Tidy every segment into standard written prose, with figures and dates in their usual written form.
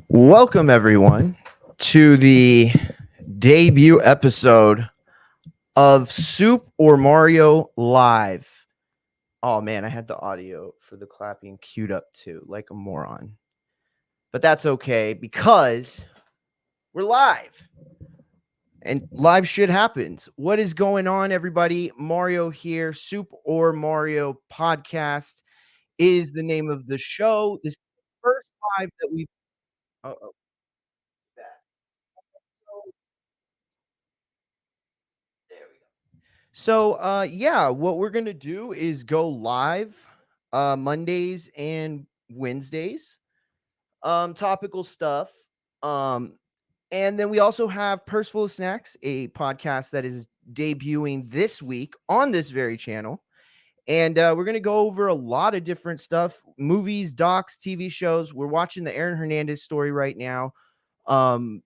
Welcome, everyone, to the debut episode of Soup or Mario Live. Oh man, I had the audio for the clapping queued up too, like a moron. But that's okay because we're live and live shit happens. What is going on, everybody? Mario here. Soup or Mario podcast is the name of the show. This is the first live that we've. Oh, there we go. So what we're gonna do is go live Mondays and Wednesdays. Topical stuff. Um, and then we also have Purse Full of Snacks, a podcast that is debuting this week on this very channel. And we're gonna go over a lot of different stuff: movies, docs, TV shows. We're watching the Aaron Hernandez story right now,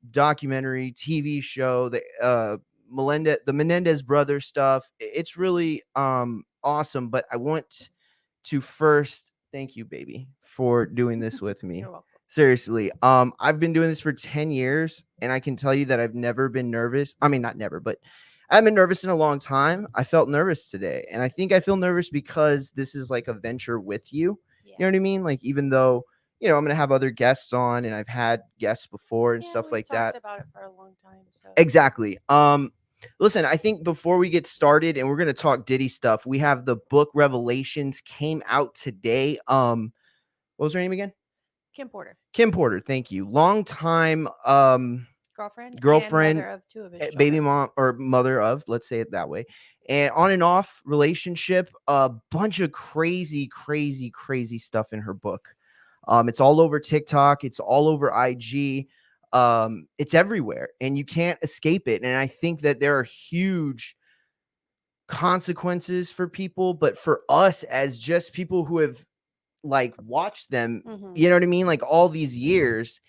documentary, TV show, the Menendez brothers stuff. It's really awesome, but I want to first thank you, baby, for doing this with me. You're welcome. Seriously. I've been doing this for 10 years and I can tell you that I've never been nervous. I mean, not never, but I've been nervous in a long time. I felt nervous today, and I think I feel nervous because this is like a venture with you. Yeah. You know what I mean? Like, even though I'm gonna have other guests on, and I've had guests before and Yeah, stuff we've like talked that. about it for a long time. So Exactly. Listen, I think before we get started, and we're gonna talk Diddy stuff, we have the book Revelations came out today. What was her name again? Kim Porter, Kim Porter. Thank you. Long time girlfriend, and girlfriend, mother of two of his baby children. mom, or mother of, let's say it that way, and on and off relationship, a bunch of crazy stuff in her book. It's all over TikTok, it's all over IG, it's everywhere and you can't escape it. And I think that there are huge consequences for people, but for us as just people who have like watched them, Mm-hmm. you know what I mean, like all these years,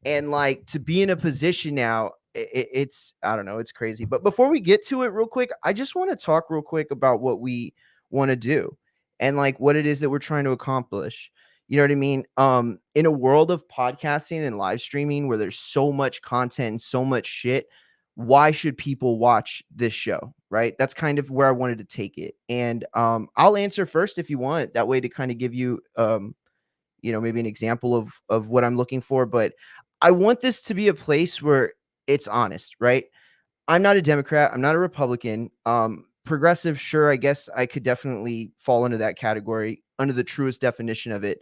and like to be in a position now, it's, I don't know, it's crazy. But before we get to it real quick, I just want to talk real quick about what we want to do and like what it is that we're trying to accomplish. You know what I mean? In a world of podcasting and live streaming where there's so much content and so much shit, why should people watch this show? Right? That's kind of where I wanted to take it. And I'll answer first if you want, that way to kind of give you maybe an example of what I'm looking for. But I want this to be a place where it's honest, right? I'm not a Democrat, I'm not a Republican. Progressive, sure, I guess I could definitely fall into that category under the truest definition of it.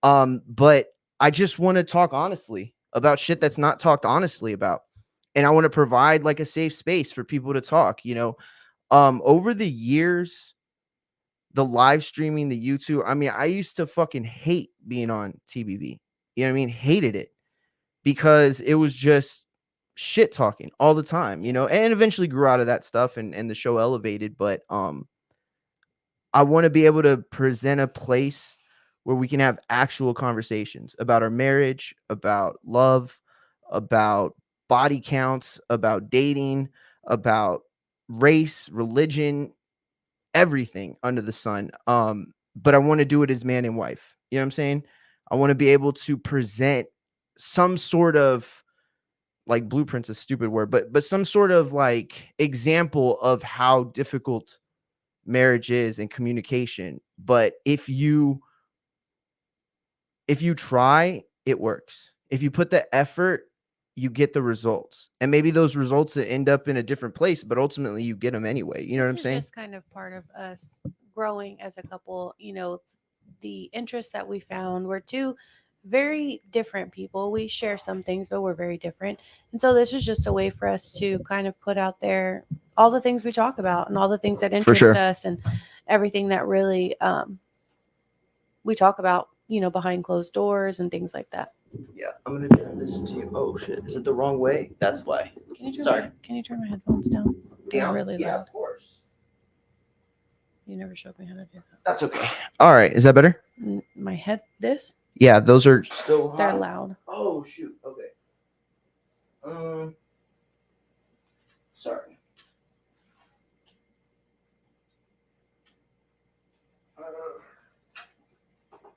But I just want to talk honestly about shit that's not talked honestly about. And I want to provide like a safe space for people to talk. Over the years, the live streaming, the YouTube. I mean, I used to fucking hate being on TBV. You know what I mean? Hated it because it was just shit talking all the time, and eventually grew out of that stuff, and the show elevated. But I want to be able to present a place where we can have actual conversations about our marriage, about love, about body counts, about dating, about race, religion, everything under the sun. But I want to do it as man and wife. You know what I'm saying? I want to be able to present some sort of, like, blueprint's a stupid word, but some sort of like example of how difficult marriage is and communication. But if you try, it works. If you put the effort, you get the results. And maybe those results end up in a different place, but ultimately you get them anyway. You know what This I'm is saying? just kind of part of us growing as a couple. The interests that we found were two very different people. We share some things, but we're very different. And so this is just a way for us to kind of put out there all the things we talk about and all the things that For interest sure. us and everything that really we talk about, behind closed doors and things like that. Yeah, I'm gonna turn this to you. Oh shit, is it the wrong way? That's why. Sorry. Can you turn my headphones down? They're Down? really Yeah, loud. of course. You never showed me how to do that. That's okay. All right, is that better? My head, this, Yeah, those are still they're hot. loud. Oh shoot. Okay. Um, sorry.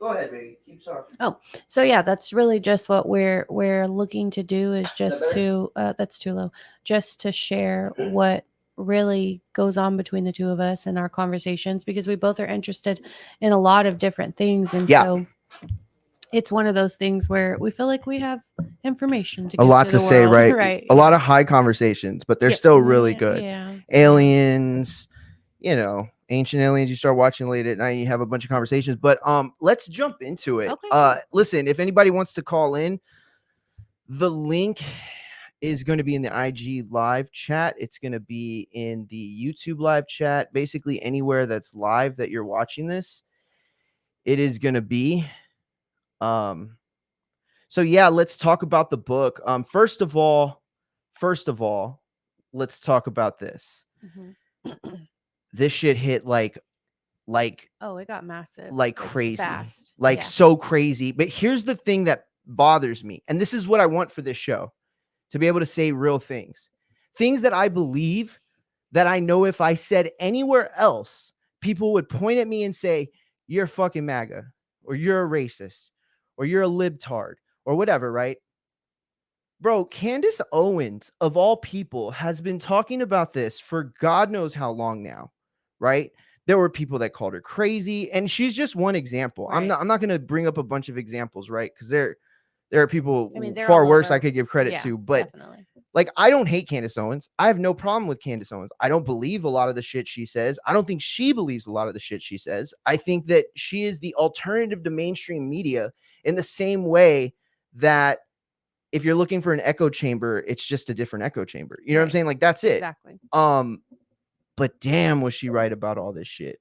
Go ahead, baby. Keep talking. Oh, so yeah, that's really just what we're looking to do is Is that just better? to that's too low, just to share what really goes on between the two of us and our conversations because we both are interested in a lot of different things, and Yeah, so it's one of those things where we feel like we have information to a give lot to to the say, world. right? Right, A lot yeah. of high conversations, but they're Yeah, still really yeah, good. yeah, yeah. Aliens, ancient aliens. You start watching late at night, you have a bunch of conversations. But let's jump into it. Okay, cool. Listen, if anybody wants to call in, the link is going to be in the IG live chat. It's going to be in the YouTube live chat. Basically, anywhere that's live that you're watching this, it is going to be. Um, so yeah, let's talk about the book. First of all, let's talk about this. Hmm. This shit hit like Oh, it got massive, like like crazy, fast. like Yeah. so crazy. But here's the thing that bothers me, and this is what I want for this show, to be able to say real things that I believe, that I know if I said anywhere else, people would point at me and say, you're fucking MAGA, or you're a racist, or you're a libtard, or whatever, right? Bro, Candace Owens, of all people, has been talking about this for God knows how long now, right? There were people that called her crazy, and she's just one example. Right. I'm not going to bring up a bunch of examples, right? Because there are I mean, people they're far all worse I over. could give credit Yeah, to, but definitely. like, I don't hate Candace Owens. I have no problem with Candace Owens. I don't believe a lot of the shit she says. I don't think she believes a lot of the shit she says. I think that she is the alternative to mainstream media in the same way that if you're looking for an echo chamber, it's just a different echo chamber. You know what I'm Right. saying? Like, that's it. Exactly. But damn, was she right about all this shit?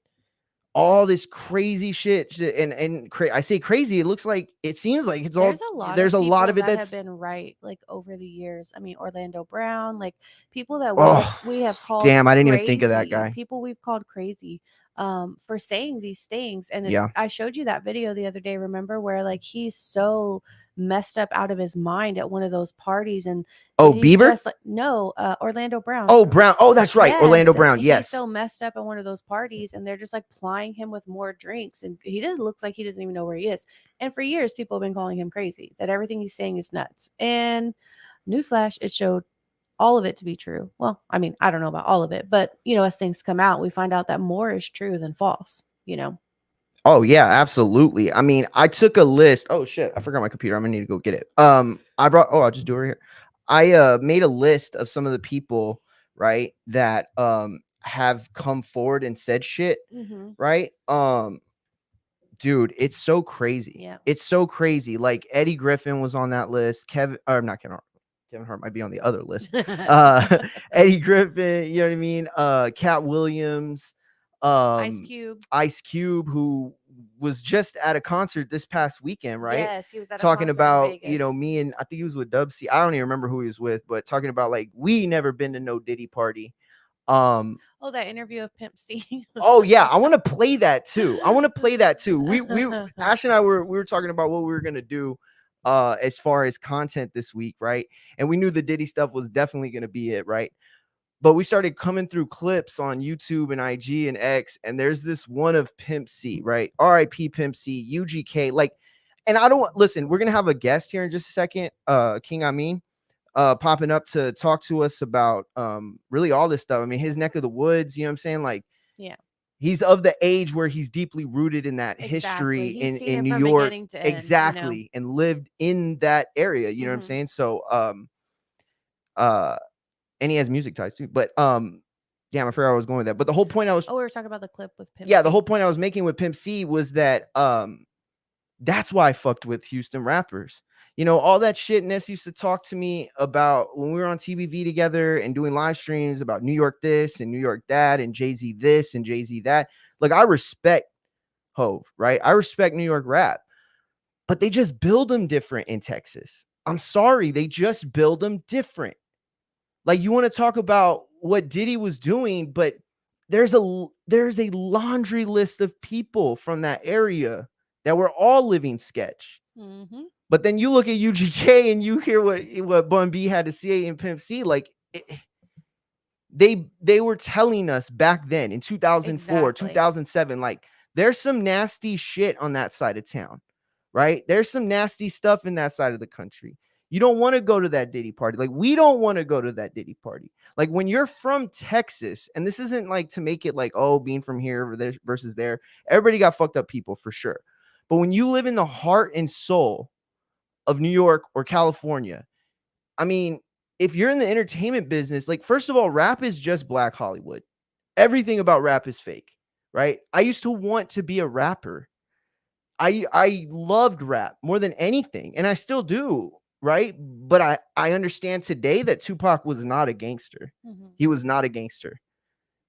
All this crazy shit, I say crazy. It looks like, it seems like it's There's all, a lot there's of a lot people of it that have that's, been right like over the years. I mean, Orlando Brown, like people that oh we have called damn, I didn't even think of that crazy, guy. people we've called crazy for saying these things. And it's Yeah. I showed you that video the other day, remember, where like he's so messed up out of his mind at one of those parties, and Oh, he's Bieber. just like, no, Orlando Brown. Oh, Brown. Oh, that's right, Orlando Yes, Brown. he's Yes. so messed up at one of those parties, and they're just like plying him with more drinks, and he doesn't looks like he doesn't even know where he is. And for years, people have been calling him crazy, that everything he's saying is nuts. And newsflash, it showed all of it to be true. Well, I mean, I don't know about all of it, but as things come out, we find out that more is true than false. Oh yeah, absolutely. I mean, I took a list. Oh shit, I forgot my computer. I'm gonna need to go get it. I brought. Oh, I'll just do it right here. I made a list of some of the people, right, that have come forward and said shit, Mm-hmm. right? Dude, it's so crazy. Yeah. It's so crazy. Like, Eddie Griffin was on that list. Kevin, or not Kevin Hart. Kevin Hart might be on the other list. Eddie Griffin, you know what I mean? Cat Williams, Ice um, Cube. Ice Cube, who was just at a concert this past weekend, right? Yes, he was at a Talking concert in about, Vegas. me, and I think he was with Dub C. I don't even remember who he was with, but talking about, like, we never been to no Diddy party. Oh, that interview of Pimp C. Oh yeah, I want to play that too. We Ash and I were talking about what we were gonna do as far as content this week, right? And we knew the Diddy stuff was definitely gonna be it, right? But we started coming through clips on YouTube and IG and X, and there's this one of Pimp C, right? R.I.P. Pimp C, UGK, like, and I don't listen. We're gonna have a guest here in just a second, King Amin, popping up to talk to us about really all this stuff. I mean, his neck of the woods, you know what I'm saying? Like, Yeah. he's of the age where he's deeply rooted in that history Exactly. He's seen in it New from York. beginning to end. Exactly. And lived in that area, you know what I'm Mhm. saying? So uh and he has music ties too. But damn, I forgot where I was going with that. But the whole point I was Oh, we were talking about the clip with Pimp yeah, the C. whole point I was making with Pimp C was that that's why I fucked with Houston rappers. All that shit Ness used to talk to me about when we were on TBV together and doing live streams about New York this and New York that and Jay-Z this and Jay-Z that. Like, I respect Hove, right? I respect New York rap, but they just build them different in Texas. I'm sorry, they just build them different. Like, you want to talk about what Diddy was doing, but there's a laundry list of people from that area that were all living sketch. Mm-hmm. But then you look at UGK and you hear what Bun B had to say in Pimp C. Like, they were telling us back then in 2004, Exactly. 2007, like, There's some nasty shit on that side of town, right? There's some nasty stuff in that side of the country. You don't want to go to that Diddy party. Like, we don't want to go to that Diddy party. Like, when you're from Texas, and this isn't like to make it like, oh, being from here versus there, everybody got fucked up people for sure. But when you live in the heart and soul of New York or California, I mean, if you're in the entertainment business, like, first of all, rap is just Black Hollywood. Everything about rap is fake, right? I used to want to be a rapper. I loved rap more than anything, and I still do, right? But I understand today that Tupac was not a gangster. Mhm. He was not a gangster.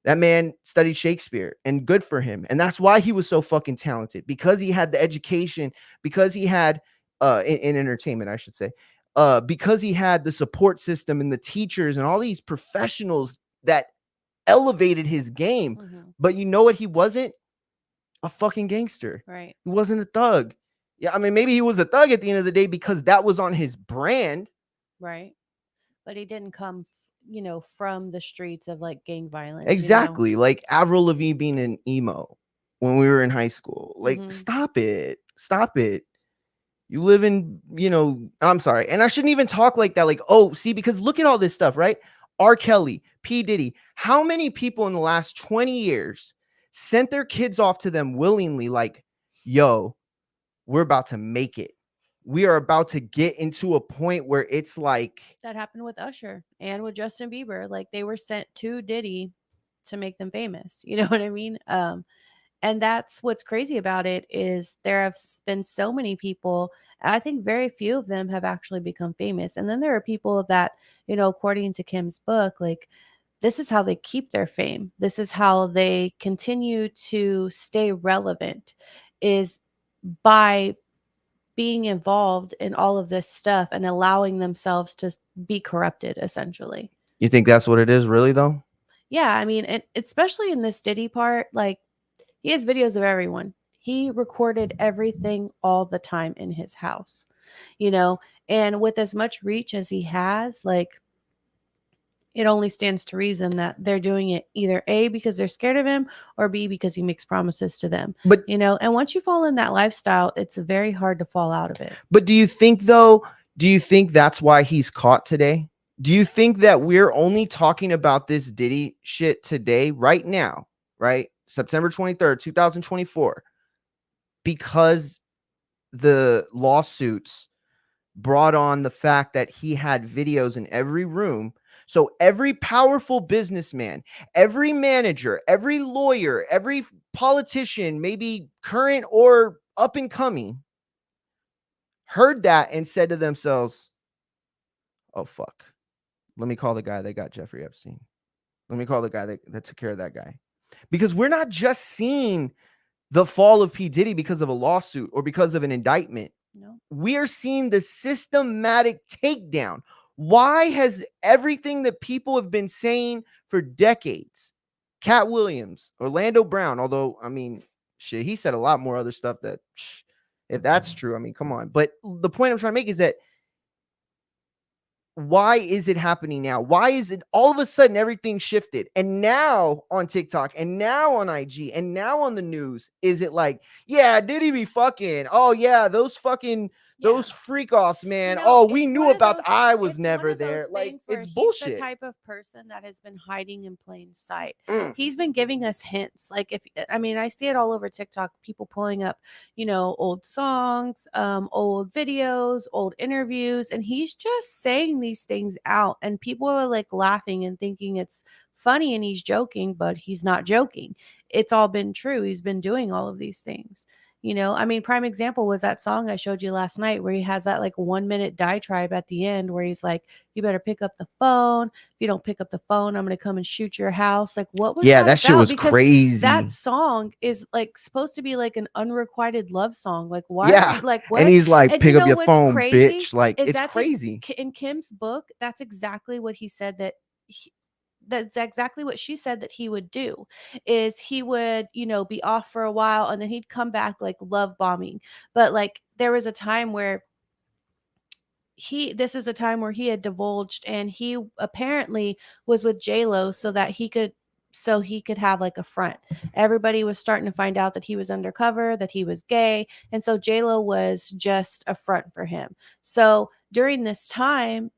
That man studied Shakespeare, and good for him. And that's why he was so fucking talented, because he had the education, because he had in entertainment, I should say, because he had the support system and the teachers and all these professionals that elevated his game. Mhm. But you know what? He wasn't a fucking gangster. Right. He wasn't a thug. Yeah, I mean, maybe he was a thug at the end of the day because that was on his brand. Right. But he didn't come, from the streets of like gang violence. Exactly. Like Avril Lavigne being an emo when we were in high school. Like, Mhm. stop it. Stop it. You live in, I'm sorry. And I shouldn't even talk like that. Like, oh, see, because look at all this stuff, right? R. Kelly, P. Diddy. How many people in the last 20 years sent their kids off to them willingly? Like, yo, we're about to make it. We are about to get into a point where it's like, That happened with Usher and with Justin Bieber. Like they were sent to Diddy to make them famous. You know what I mean? And that's what's crazy about it is there have been so many people. I think very few of them have actually become famous. And then there are people that, according to Kim's book, like this is how they keep their fame. This is how they continue to stay relevant is by being involved in all of this stuff and allowing themselves to be corrupted essentially. you think that's what it is, really, though? Yeah, I mean, and especially in this Diddy part, like he has videos of everyone. He recorded everything all the time in his house, you know, and with as much reach as he has, like it only stands to reason that they're doing it either A, because they're scared of him, or B, because he makes promises to them, But and once you fall in that lifestyle, it's very hard to fall out of it. But do you think, though, do you think that's why he's caught today? Do you think that we're only talking about this Diddy shit today, right now, right? September 23rd, 2024, because the lawsuits brought on the fact that he had videos in every room. So every powerful businessman, every manager, every lawyer, every politician, maybe current or up and coming, heard that and said to themselves, oh, fuck. Let me call the guy that got Jeffrey Epstein. Let me call the guy that took care of that guy. Because we're not just seeing the fall of P. Diddy because of a lawsuit or because of an indictment. No. We are seeing the systematic takedown. Why has everything that people have been saying for decades, Cat Williams, Orlando Brown, although, I mean, shit, he said a lot more other stuff that, if that's true, I mean, come on. But the point I'm trying to make is that why is it happening now? Why is it all of a sudden everything shifted? And now on TikTok and now on IG and now on the news, is it like, yeah, did he be fucking? Oh, yeah, those fucking, Yeah. those freak offs, man. Oh, we It's knew one of about those I was it's one never of those there. Like, things where it's he's the bullshit. type of person that has been hiding in plain sight. Mm. He's been giving us hints. Like if I mean, I see it all over TikTok, people pulling up, old songs, old videos, old interviews, and he's just saying these things out and people are like laughing and thinking it's funny and he's joking, but he's not joking. It's all been true. He's been doing all of these things. I mean, prime example was that song I showed you last night where he has that like 1 minute diatribe at the end where he's like, you better pick up the phone. If you don't pick up the phone, I'm going to come and shoot your house. Like, what was Yeah, that that shit about? was Because that crazy. song is like supposed to be like an unrequited love song. Like, why are Yeah. you like, And what? he's like, And you pick up know your what's phone, crazy bitch. Like, is it's crazy. in Kim's book, that's exactly what he said that's exactly what she said that he would do is he would be off for a while and then he'd come back like love bombing, but like there was a time where this is a time where he had divulged and he apparently was with J-Lo so that he could so he could have like a front. Everybody was starting to find out that he was undercover, that he was gay, and so J-Lo was just a front for him. So during this time,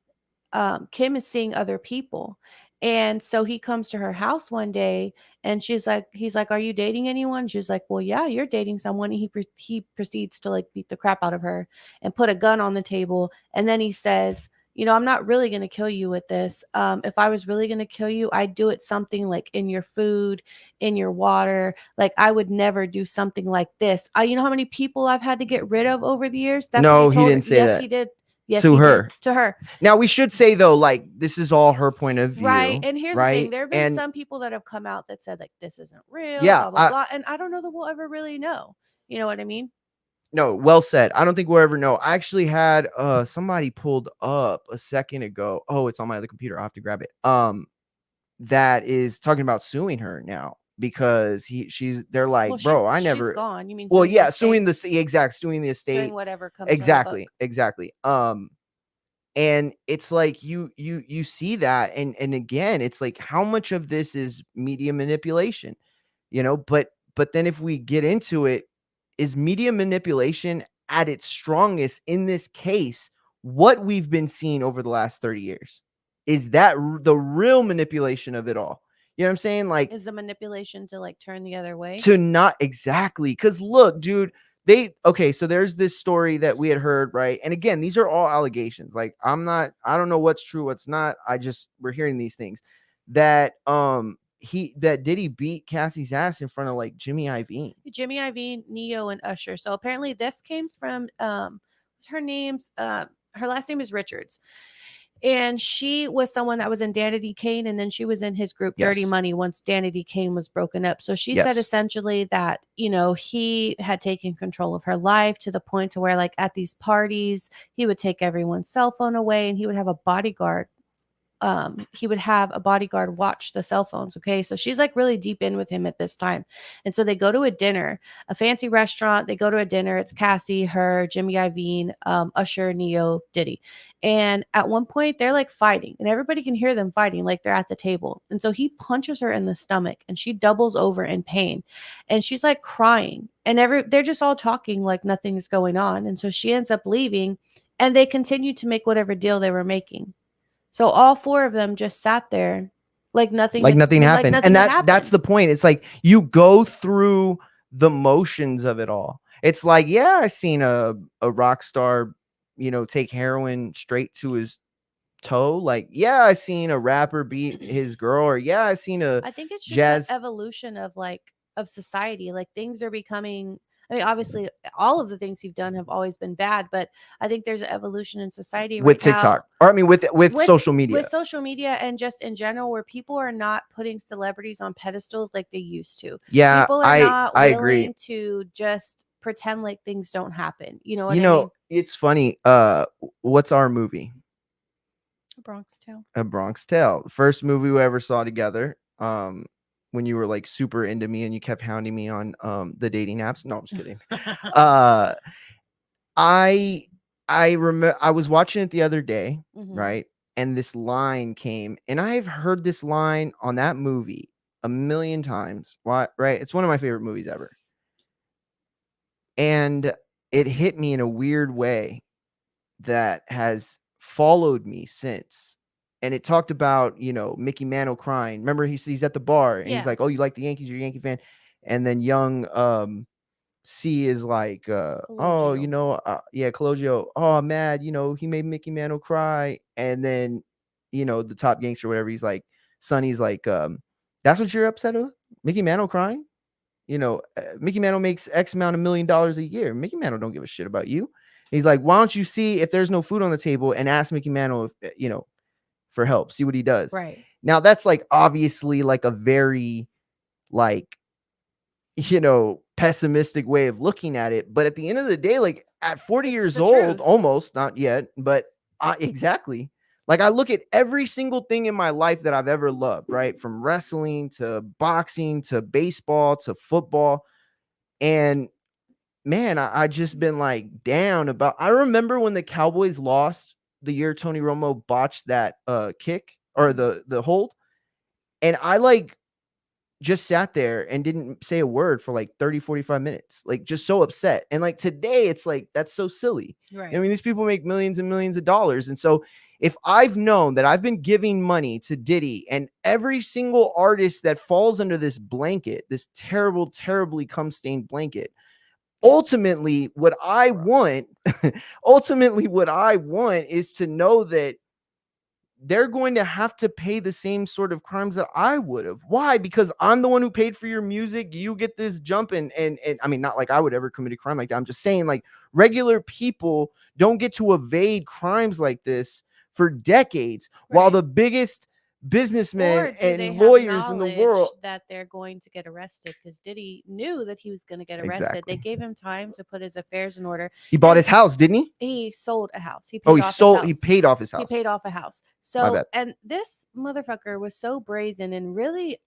Kim is seeing other people. And so he comes to her house one day and he's like, "Are you dating anyone?" She's like, "Well, yeah, you're dating someone." And he proceeds to like beat the crap out of her and put a gun on the table. And then he says, "I'm not really going to kill you with this. If I was really going to kill you, I'd do it something like in your food, in your water. Like I would never do something like this. You know how many people I've had to get rid of over the years?" That's what he No, he told her. didn't say Yes, that he did. Yes, to he did her. to her. Now we should say though, like this is all her point of Right. view, And here's the thing, right? there have been And some people that have come out that said like this isn't real, yeah, blah blah blah. And I don't know that we'll ever really know. You know what I mean? no, well said. I don't think we'll ever know. I actually had somebody pulled up a second ago. Oh, it's on my other computer. I have to grab it. That is talking about suing her now because they're Well, like, bro, I she's never. gone. You mean Well, suing the yeah, estate? suing the Suing estate. whatever comes to her Exactly, book. exactly. And it's like you see that, and again, it's like how much of this is media manipulation, but then if we get into it, is media manipulation at its strongest in this case what we've been seeing over the last 30 years? Is that the real manipulation of it all? You know what I'm saying? Like, Is the manipulation to like turn the other way? to not exactly, because look, dude, okay, so there's this story that we had heard, right? And again, these are all allegations. Like, I don't know what's true, what's not. We're hearing these things that that Diddy beat Cassie's ass in front of like Jimmy Iovine. Jimmy Iovine, Neo, and Usher. So apparently this came from what's her name's her last name is Richards. And she was someone that was in Danity Kane, and then she was in his group Dirty Yes. Money once Danity Kane was broken up. So she said Yes. essentially that, he had taken control of her life to the point to where like at these parties, he would take everyone's cell phone away and he would have a bodyguard. He would have a bodyguard watch the cell phones. Okay. So she's like really deep in with him at this time. And so they go to a dinner, a fancy restaurant. They go to a dinner. It's Cassie, her, Jimmy Iovine, Usher, Neo, Diddy. And at one point they're like fighting and everybody can hear them fighting like they're at the table. And so he punches her in the stomach and she doubles over in pain. And she's like crying. And they're just all talking like nothing's going on. And so she ends up leaving and they continue to make whatever deal they were making. So all four of them just sat there like nothing Like had nothing like happened. nothing And had that's happened. the point. It's like you go through the motions of it all. It's like, yeah, I seen a rock star, take heroin straight to his toe. Like, yeah, I seen a rapper beat his girl, or yeah, I seen a I think it's just the jazz. evolution of of society. Like things are becoming, I mean, obviously all of the things you've done have always been bad, but I think there's an evolution in society With right TikTok, now or I mean with with social media. with social media and just in general where people are not putting celebrities on pedestals like they used to. Yeah, People are I not I agree. willing to just pretend like things don't happen. You know what I mean? It's funny. What's our movie? Bronx Tale. A Bronx Tale. The first movie we ever saw together. When you were like super into me and you kept hounding me on the dating apps. No, I'm just kidding. uh I I remember I was watching it the other day, Mhm. right? And this line came, and I've heard this line on that movie a million times. Why, right? It's one of my favorite movies ever. And it hit me in a weird way that has followed me since. And it talked about, Mickey Mantle crying. Remember, he's at the bar and he's Yeah. like, "Oh, you like the Yankees? You're a Yankee fan." And then young C is like, "Oh, Cologio. yeah, Cologio. Oh, mad. He made Mickey Mantle cry." And then, the top gangster, whatever, he's like, Sonny's like, "That's what you're upset of? Mickey Mantle crying? Mickey Mantle makes X amount of $1 million a year. Mickey Mantle don't give a shit about you." He's like, "Why don't you see if there's no food on the table and ask Mickey Mantle if, for help, see what he does." Right. Now that's like obviously like a very like, pessimistic way of looking at it. But at the end of the day, like at 40 It's years the old, truth. almost not yet, but exactly. Like I look at every single thing in my life that I've ever loved, right? From wrestling to boxing to baseball to football. And man, I just been like down about. I remember when the Cowboys lost the year Tony Romo botched that kick or the hold, and I like just sat there and didn't say a word for like 30, 45 minutes, like just so upset. And like today, it's like, that's so silly. I Right. mean, these people make millions and millions of dollars. And so if I've known that I've been giving money to Diddy and every single artist that falls under this blanket, this terrible, terribly cum stained blanket, ultimately what I Gross. want, ultimately what I want is to know that they're going to have to pay the same sort of crimes that I would have. Why? Because I'm the one who paid for your music. You get this jump, and I mean, not like I would ever commit a crime like that. I'm just saying, like, regular people don't get to evade crimes like this for decades, while Right. the biggest businessmen Or do they and have lawyers in the world. knowledge that they're going to get arrested? Because Diddy knew that he was going to get arrested. They Exactly. gave him time to put his affairs in order. He bought And his house, didn't he? he sold a house. He Oh, paid off his he house. paid off his He house. paid off a house. My So, bad. and this motherfucker was so brazen and really,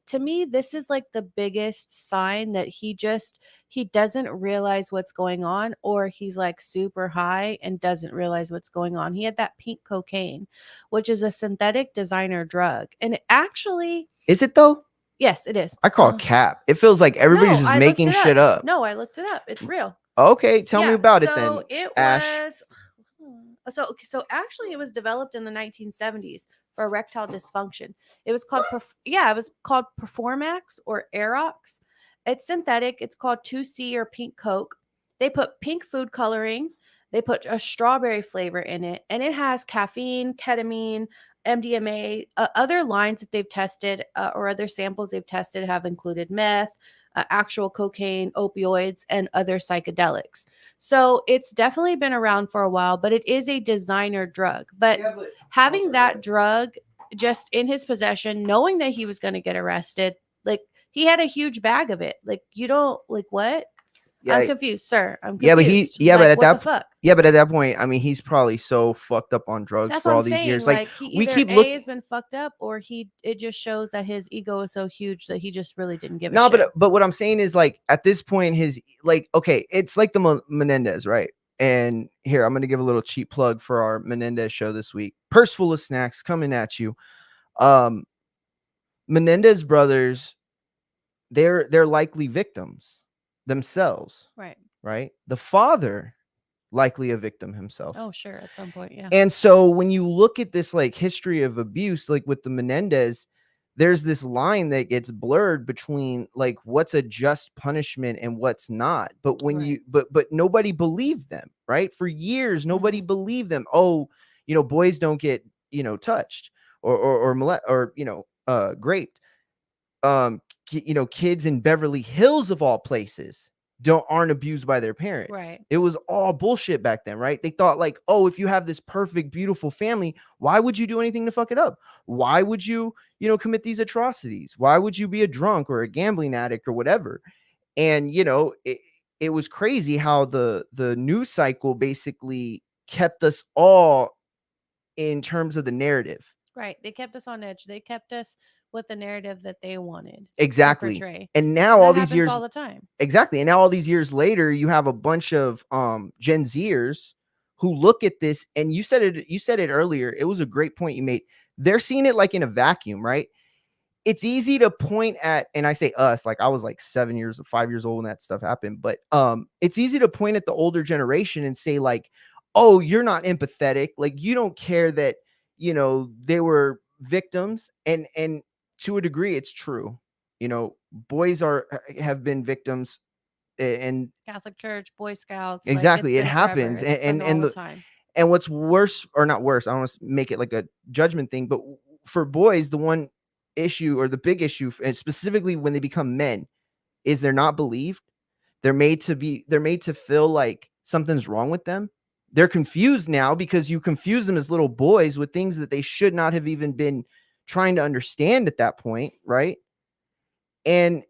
to me, this is like the biggest sign that he doesn't realize what's going on, or he's like super high and doesn't realize what's going on. He had that pink cocaine, which is a synthetic designer drug. And it actually, Is it though? yes, it is. I call it cap. It feels like everybody's No, just I looked making it shit up. up. No, I looked it up. It's real. Okay, tell me Yeah, about it so then, it Ash. was so actually it was developed in the 1970s for erectile dysfunction. It was called it was called Performax or Aerox. It's synthetic. It's called 2C or pink coke. They put pink food coloring. They put a strawberry flavor in it, and it has caffeine, ketamine, MDMA. Other lines that they've tested or other samples they've tested have included meth, actual cocaine, opioids, and other psychedelics. So it's definitely been around for a while, but it is a designer drug. But Yeah, but having that drug just in his possession, knowing that he was going to get arrested, like he had a huge bag of it. Like, you don't, like, what? I'm yeah, confused, sir. I'm yeah, but confused. Like, what the fuck? but at that point, I mean, he's probably so fucked up on drugs That's for what I'm all these saying. years. Like Like, he we either keep A looking. has been fucked up, or it just shows that his ego is so huge that he just really didn't give a No, shit. but what I'm saying is like at this point, his like okay, it's like the Menendez, right? And here I'm gonna give a little cheap plug for our Menendez show this week. Purse full of snacks coming at you. Um, Menendez brothers, they're likely victims themselves, Right. right? The father likely a victim himself. Oh, sure. At some point. Yeah. And so when you look at this like history of abuse, like with the Menendez, there's this line that gets blurred between like what's a just punishment and what's not. But when Right. you but nobody believed them, right? For years, nobody Mhm. believed them. Oh, boys don't get, touched or raped. Kids in Beverly Hills of all places aren't abused by their parents. Right. It was all bullshit back then, right? They thought like, oh, if you have this perfect, beautiful family, why would you do anything to fuck it up? Why would you, commit these atrocities? Why would you be a drunk or a gambling addict or whatever? And it was crazy how the news cycle basically kept us all in terms of the narrative. Right. They kept us on edge. They kept us with the narrative that they wanted to Exactly. portray. And now That all these happens years all the time. Exactly. And now all these years later, you have a bunch of Gen Zers who look at this, and you said it earlier. It was a great point you made. They're seeing it like in a vacuum, right? It's easy to point at, and I say us, like I was like 5 years old when that stuff happened, but it's easy to point at the older generation and say, like, oh, you're not empathetic, like you don't care that they were victims, and to a degree it's true. Boys have been victims, and Catholic Church, Boy Scouts, like it's exactly, it been forever. happens, It's been all the time. and what's worse, or not worse, I don't want to make it like a judgment thing, but for boys, the one issue or the big issue, and specifically when they become men, is they're not believed. They're made to feel like something's wrong with them. They're confused now because you confuse them as little boys with things that they should not have even been trying to understand at that point, right? And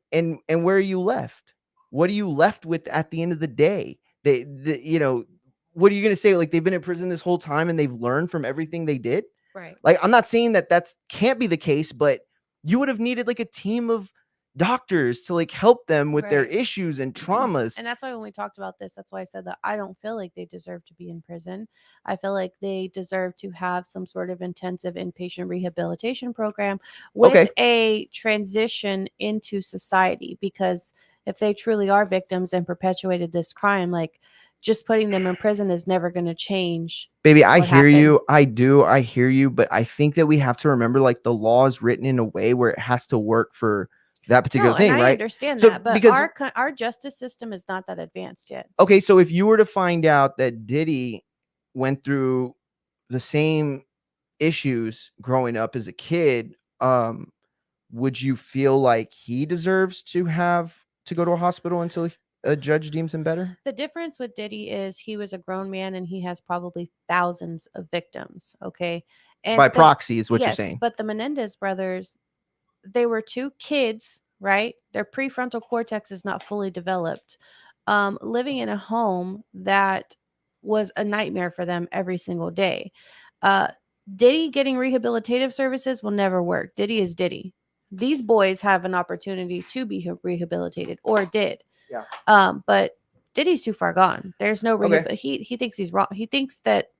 where are you left? What are you left with at the end of the day? What are you going to say? Like, they've been in prison this whole time and they've learned from everything they did. Right. Like, I'm not saying that can't be the case, but you would have needed like a team of doctors to like help them with their Right. issues and traumas. And that's why when we talked about this, that's why I said that I don't feel like they deserve to be in prison. I feel like they deserve to have some sort of intensive inpatient rehabilitation program with Okay. a transition into society, because if they truly are victims and perpetuated this crime, like, just putting them in prison is never going to change Baby, I what hear happened. you. I do. I hear you. But I think that we have to remember like the law is written in a way where it has to work for that particular No, and thing, I right? understand So that, but because our justice system is not that advanced yet. okay, so if you were to find out that Diddy went through the same issues growing up as a kid, would you feel like he deserves to have to go to a hospital until a judge deems him better? The difference with Diddy is he was a grown man and he has probably thousands of victims. Okay. By And the, proxy is what you're yes, saying. but the Menendez brothers, they were two kids, right? Their prefrontal cortex is not fully developed, living in a home that was a nightmare for them every single day. Uh, Diddy getting rehabilitative services will never work. Diddy is Diddy. These boys have an opportunity to be rehabilitated, or did. Yeah. But Diddy's too far gone. There's no rehab. Okay. He thinks he's wrong. He thinks that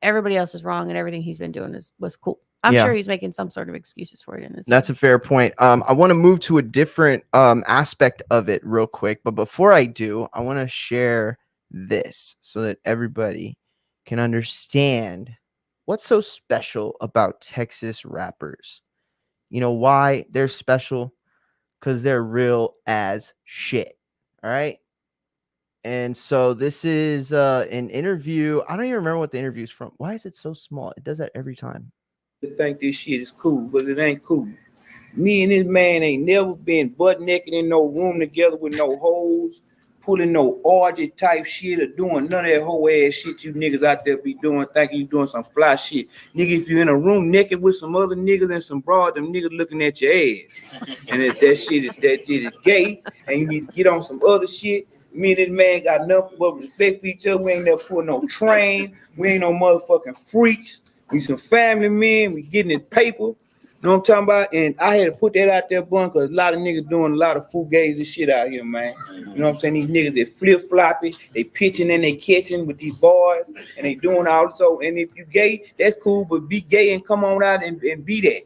everybody else is wrong and everything he's been doing was cool. I'm Yeah. sure he's making some sort of excuses for it in his That's head. a fair point. I want to move to a different aspect of it real quick, but before I do, I want to share this so that everybody can understand what's so special about Texas rappers. You know why they're special? Because they're real as shit. All right. And so this is an interview. I don't even remember what the interview is from. Why is it so small? It does that every time. To think this shit is cool, but it ain't cool. Me and this man ain't never been butt naked in no room together with no hoes, pulling no orgy type shit or doing none of that whole ass shit you niggas out there be doing, thinking you doing some fly shit. Nigga, if you in a room naked with some other niggas and some broad, them niggas looking at your ass. And if that shit is gay and you need to get on some other shit, me and this man got nothing but respect for each other. We ain't never put no train. We ain't no motherfucking freaks. We some family men. We getting it paper. You know what I'm talking about? And I had to put that out there, bun, because a lot of niggas doing a lot of fugazi shit out here, man. You know what I'm saying? These niggas, they flip-floppy, they pitching and they catching with these boys, and they doing all so. And if you gay, that's cool, but be gay and come on out and be that.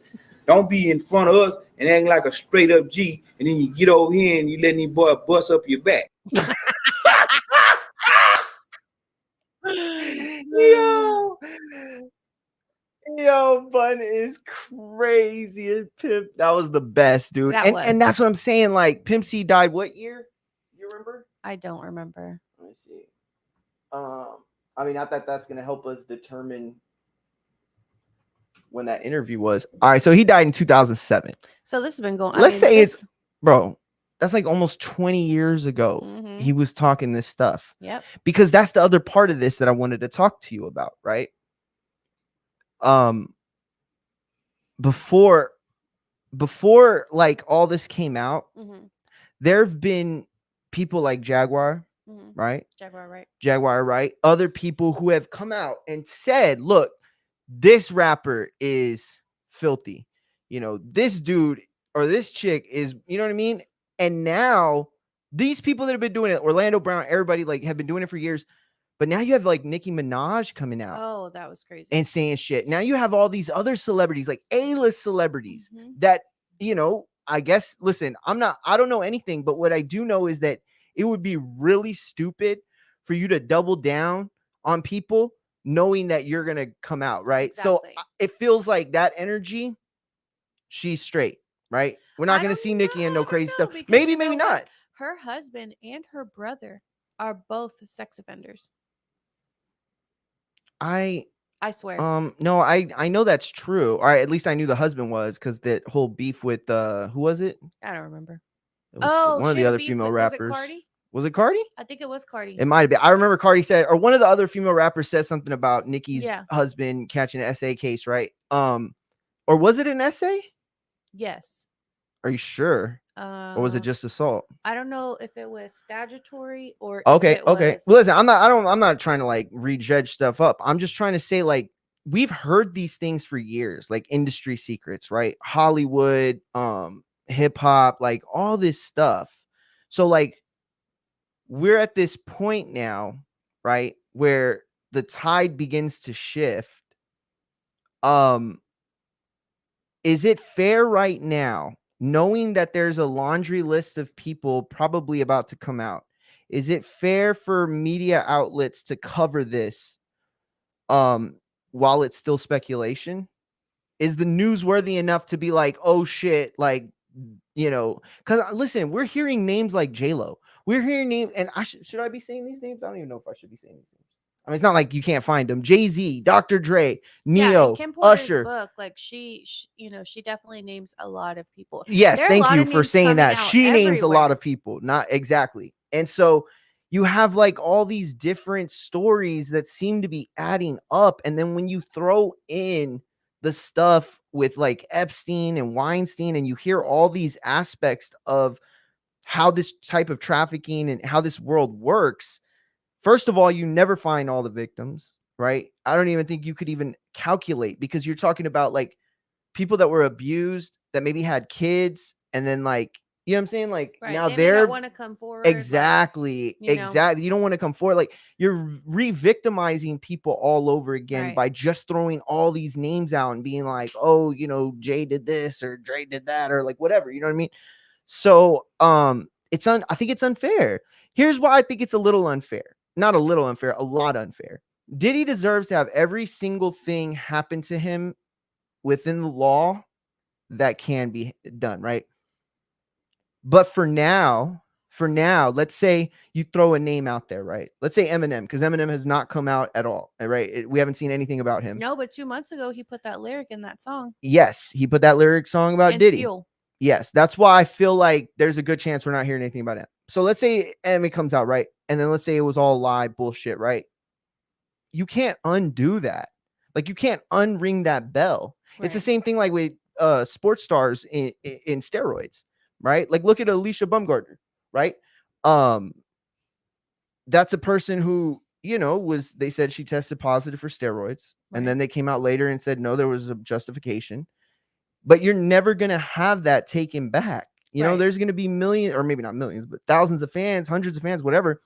Don't be in front of us and acting like a straight-up G, and then you get over here and you letting these boys bust up your back. Yo, yo, Bun is crazy. Pimp, that was the best, dude. That And was. and that's what I'm saying. Like Pimp C died what year? You remember? I don't remember. Let me see. I mean, not that that's gonna help us determine when that interview was. All right, so he died in 2007. So this has been going. Let's say it's, bro, that's like almost 20 years ago. Mhm. He was talking this stuff. Yep. Because that's the other part of this that I wanted to talk to you about, right? Before like all this came out, Mhm. there have been people like Jaguar, Mhm. right? Jaguar, right? Other people who have come out and said, look, this rapper is filthy. You know, this dude or this chick is, you know what I mean? And now these people that have been doing it, Orlando Brown, everybody like have been doing it for years. But now you have like Nicki Minaj coming out Oh, that was crazy. and saying shit. Now you have all these other celebrities, like A-list celebrities Mhm. that, you know, I guess, listen, I don't know anything, but what I do know is that it would be really stupid for you to double down on people knowing that you're going to come out, right? So Exactly. it feels like that energy, she's straight, right? We're not I going to don't see know, Nicki and I no don't crazy know, stuff. because Maybe, you know maybe what? not. Her husband and her brother are both sex offenders. I swear. No, I know that's true. Or at least I knew the husband was, because that whole beef with who was it? I don't remember. It was Oh, one of she the had a other beef female with, was it rappers. Cardi? Was it Cardi? I think it was Cardi. It might have been. I remember Cardi said, or one of the other female rappers said something about Nicki's Yeah. husband catching an SA case, right? Or was it an SA? Yes. Are you sure? Or was it just assault? I don't know if it was statutory or Okay, if it okay. was. Well, listen, I'm not trying to like rejudge stuff up. I'm just trying to say, like, we've heard these things for years, like industry secrets, right? Hollywood, hip hop, like all this stuff. So like we're at this point now, right, where the tide begins to shift. Um, is it fair right now, knowing that there's a laundry list of people probably about to come out? Is it fair for media outlets to cover this while it's still speculation? Is the news worthy enough to be like, oh shit, like, because listen, we're hearing names like J-Lo. We're hearing names, and should I be saying these names? I don't even know if I should be saying these names. I mean, it's not like you can't find them. Jay-Z, Dr. Dre, Yeah, in Neo, Kim Porter's Usher. book, like she definitely names a lot of people. Yes, There are a thank lot you of for names saying coming that. out She names a lot everywhere. of people, not exactly. And so you have like all these different stories that seem to be adding up. And then when you throw in the stuff with like Epstein and Weinstein, and you hear all these aspects of how this type of trafficking and how this world works, first of all, you never find all the victims, right? I don't even think you could even calculate, because you're talking about like people that were abused that maybe had kids, and then like, you know what I'm saying? Like Right. now They may not they're want to come forward. exactly, you know. exactly. You don't want to come forward. Like you're re-victimizing people all over again Right. by just throwing all these names out and being like, oh, Jay did this or Dre did that or like whatever. You know what I mean? So I think it's unfair. Here's why I think it's a little unfair. Not a little unfair, a lot unfair. Diddy deserves to have every single thing happen to him within the law that can be done, right? But for now, let's say you throw a name out there, right? Let's say Eminem, because Eminem has not come out at all, right? We haven't seen anything about him. No, but 2 months ago he put that lyric in that song. Yes, he put that lyric song about And Diddy. Fuel. Yes, that's why I feel like there's a good chance we're not hearing anything about it. So let's say Eminem comes out, right? And then let's say it was all lie bullshit, right? You can't undo that. Like you can't unring that bell. Right. It's the same thing like with sports stars in steroids, right? Like look at Alicia Bumgarner, right? That's a person who, they said she tested positive for steroids, right. And then they came out later and said no, there was a justification. But you're never going to have that taken back. Right. There's going to be millions, or maybe not millions, but thousands of fans, hundreds of fans, whatever,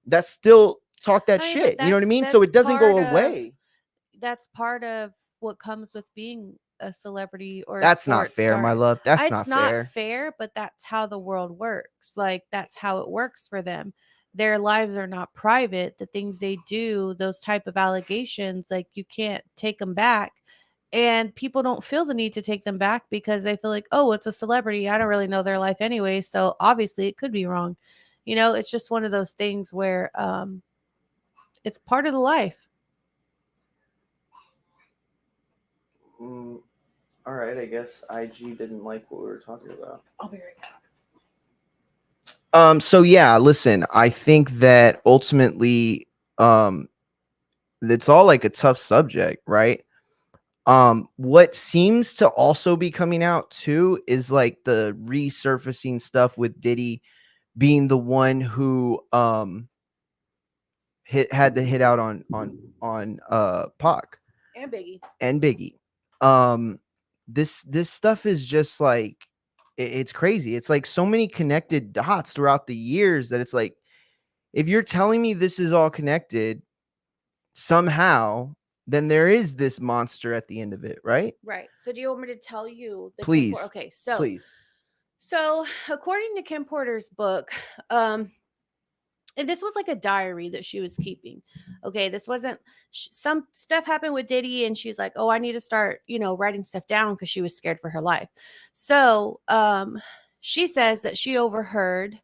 that still talk that shit. You know what I mean? So it doesn't go away. That's part of what comes with being a celebrity or that's not fair, star. My love. That's it's not fair, but that's how the world works. Like that's how it works for them. Their lives are not private. The things they do, those type of allegations, like you can't take them back. And people don't feel the need to take them back because they feel like, oh, it's a celebrity. I don't really know their life anyway. So obviously it could be wrong. It's just one of those things where it's part of the life. All right, I guess IG didn't like what we were talking about. I'll be right back. So yeah, listen, I think that ultimately it's all like a tough subject, right? What seems to also be coming out too is like the resurfacing stuff with Diddy being the one who had to hit out on Pac and Biggie. This stuff is just like it's crazy. It's like so many connected dots throughout the years that it's like, if you're telling me this is all connected somehow, then there is this monster at the end of it, right? Right. So do you want me to tell you the please? Okay, so please. So according to Kim Porter's book, and this was like a diary that she was keeping. Okay, this wasn't some stuff happened with Diddy, and she's like, "Oh, I need to start, writing stuff down," because she was scared for her life. So, she says that she overheard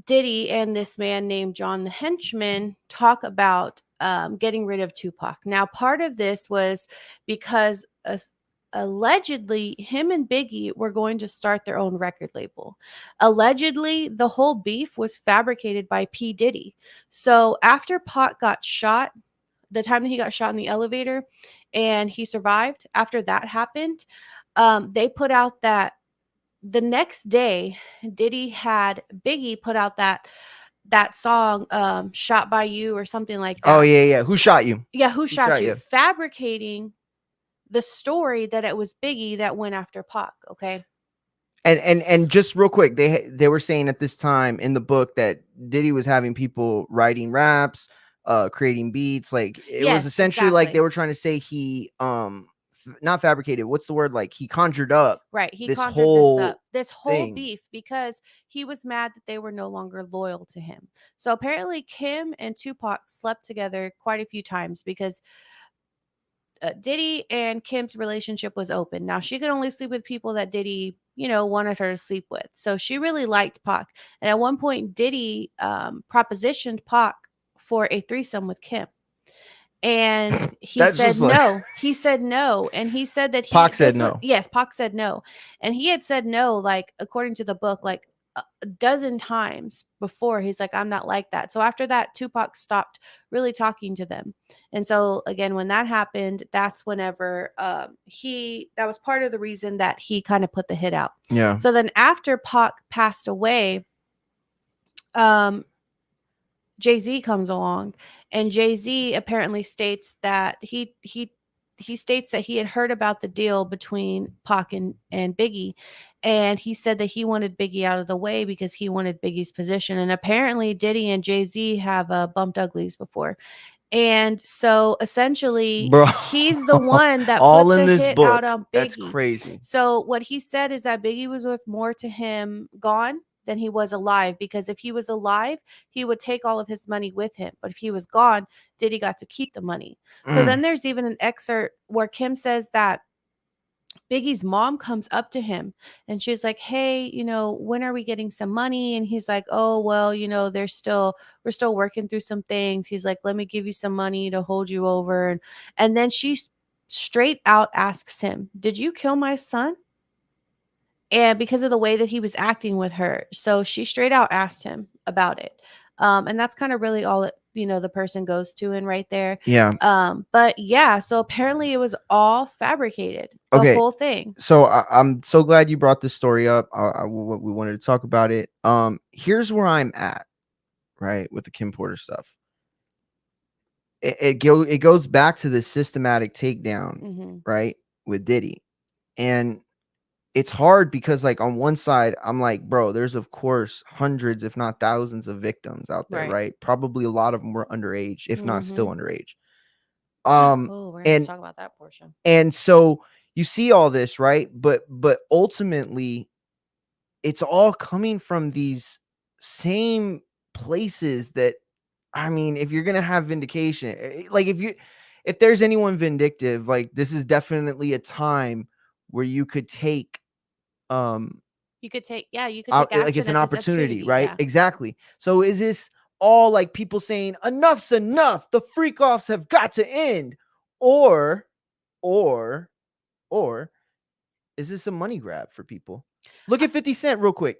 Diddy and this man named John the Henchman talk about getting rid of Tupac. Now, part of this was because allegedly him and Biggie were going to start their own record label. Allegedly, the whole beef was fabricated by P. Diddy. So after Pac got shot, the time that he got shot in the elevator and he survived, after that happened, they put out that the next day, Diddy had Biggie put out that song, "Shot by You" or something like that. Oh yeah. Who shot you? Yeah, who shot you? Fabricating the story that it was Biggie that went after Pac. Okay. And just real quick, they were saying at this time in the book that Diddy was having people writing raps, creating beats. Like it was Yes, essentially like they exactly. were trying to say he not fabricated. What's the word? Like he conjured up Right. He this conjured this up, whole this whole thing. beef, because he was mad that they were no longer loyal to him. So apparently, Kim and Tupac slept together quite a few times because Diddy and Kim's relationship was open. Now, she could only sleep with people that Diddy, wanted her to sleep with. So she really liked Pac. And at one point, Diddy propositioned Pac for a threesome with Kim. And he That's said just like no. He said no. And he said that Pac said no. yes, Pac said no. And he had said no, like, according to the book, like a dozen times before. He's like, I'm not like that. So after that, Tupac stopped really talking to them. And so again, when that happened, that's whenever that was part of the reason that he kind of put the hit out. Yeah. So then after Pac passed away, Jay-Z comes along, and Jay-Z apparently states that he states that he had heard about the deal between Pac and Biggie, and he said that he wanted Biggie out of the way because he wanted Biggie's position. And apparently Diddy and Jay-Z have bumped uglies before. And so essentially, Bro, he's the one that all put in the this hit out book. on That's Biggie. crazy. So what he said is that Biggie was worth more to him gone than he was alive, because if he was alive, he would take all of his money with him. But if he was gone, Diddy got to keep the money. So then there's even an excerpt where Kim says that Biggie's mom comes up to him and she's like, "Hey, when are we getting some money?" And he's like, "Oh, well, we're still working through some things." He's like, "Let me give you some money to hold you over." And then she straight out asks him, "Did you kill my son?" And because of the way that he was acting with her. So she straight out asked him about it. And that's kind of really all the person goes to in right there. Yeah. But yeah, so apparently it was all fabricated, the Okay. whole thing. So I'm so glad you brought this story up. We wanted to talk about it. Here's where I'm at, right, with the Kim Porter stuff. It goes back to the systematic takedown, Mm-hmm. right, with Diddy. And it's hard because, like, on one side, I'm like, bro, there's of course hundreds, if not thousands, of victims out there, Right. right? Probably a lot of them were underage, if not still underage. Oh, we're going to And talk about that portion. and so you see all this, right? But ultimately, it's all coming from these same places that, I mean, if you're gonna have vindication, like if there's anyone vindictive, like this is definitely a time where you could take You could take like action it's an at this opportunity, right? Yeah. Exactly. So is this all like people saying enough's enough, the freak offs have got to end, or or or is this a money grab for people? Look at 50 Cent real quick.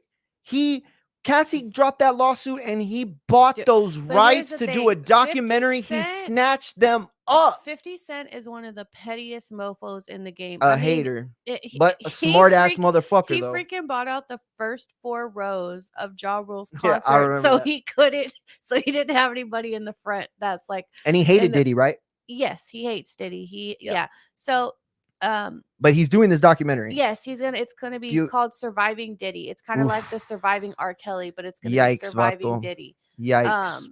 Cassie dropped that lawsuit and he bought those But here's rights the to do a thing, 50 documentary. He Cent snatched them up. 50 Cent is one of the pettiest mofos in the game. A I mean, hater, but a smart ass motherfucker he though. freaking bought out the first 4 rows of Ja Rule's Yeah, I concert remember so that. he didn't have anybody in the front that's like, And he hated Diddy, right? yes, he hates Diddy. Yep. Yeah. So but he's doing this documentary. yes, it's gonna be called Surviving Diddy. It's kind of like the Surviving R. Kelly, but it's gonna be Surviving Vato. Diddy. Yikes.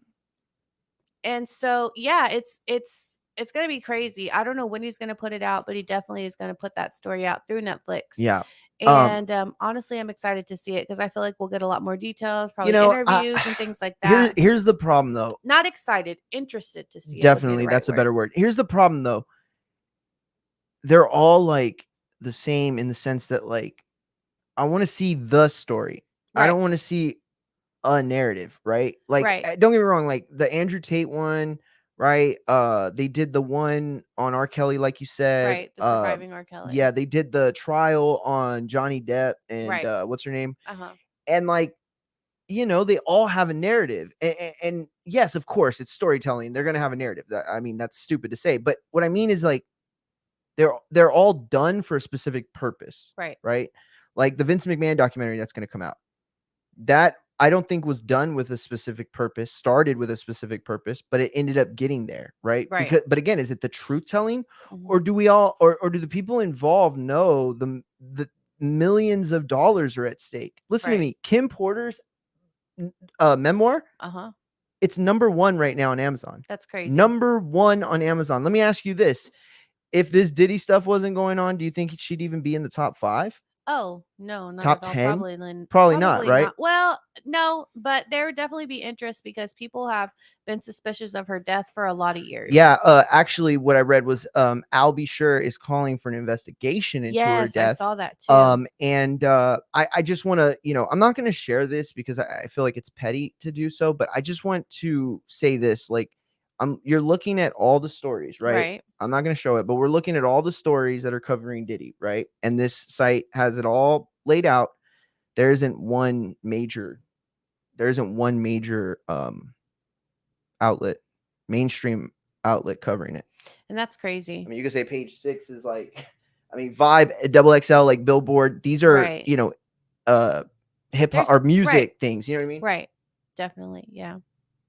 And so yeah, it's gonna be crazy. I don't know when he's gonna put it out, but he definitely is gonna put that story out through Netflix. Yeah. And honestly, I'm excited to see it because I feel like we'll get a lot more details, probably interviews and things like that. Here's the problem though. Not excited, interested to see Definitely, it. that's a better word. Here's the problem though. They're all like the same in the sense that, like, I want to see the story. Right. I don't want to see a narrative, right? Like, don't get me wrong, like the Andrew Tate one, right? They did the one on R. Kelly, like you said. Right, the Surviving R. Kelly. Yeah, they did the trial on Johnny Depp and what's her name? And like, they all have a narrative. And yes, of course, it's storytelling. They're gonna have a narrative. I mean, that's stupid to say. But what I mean is, like, they're all done for a specific purpose. Right. Like the Vince McMahon documentary that's going to come out, that I don't think was done with a specific purpose, started with a specific purpose, but it ended up getting there. Right. But again, is it the truth telling, or do we all, or do the people involved know millions of dollars are at stake. Listen to Right. me. Kim Porter's memoir, Uh-huh. it's number one right now on Amazon. That's crazy. Number one on Amazon. Let me ask you this. If this Diddy stuff wasn't going on, do you think she'd even be in the top 5? Oh, no, not Top at all. 10? Probably Probably not, right? Well, no, but there would definitely be interest because people have been suspicious of her death for a lot of years. Yeah, actually what I read was Al B. Sure is calling for an investigation into her Yes, I death. saw that too. And I just want to, I'm not going to share this because I feel like it's petty to do so, but I just want to say this, like, you're looking at all the stories, right? Right. I'm not going to show it, but we're looking at all the stories that are covering Diddy, right? And this site has it all laid out. There isn't one major outlet, mainstream outlet covering it. And that's crazy. I mean, you could say page 6 is like, I mean, Vibe, Double XL, like Billboard. These are, Right. hip hop There's- or music right. things. You know what I mean? Right. Definitely. Yeah.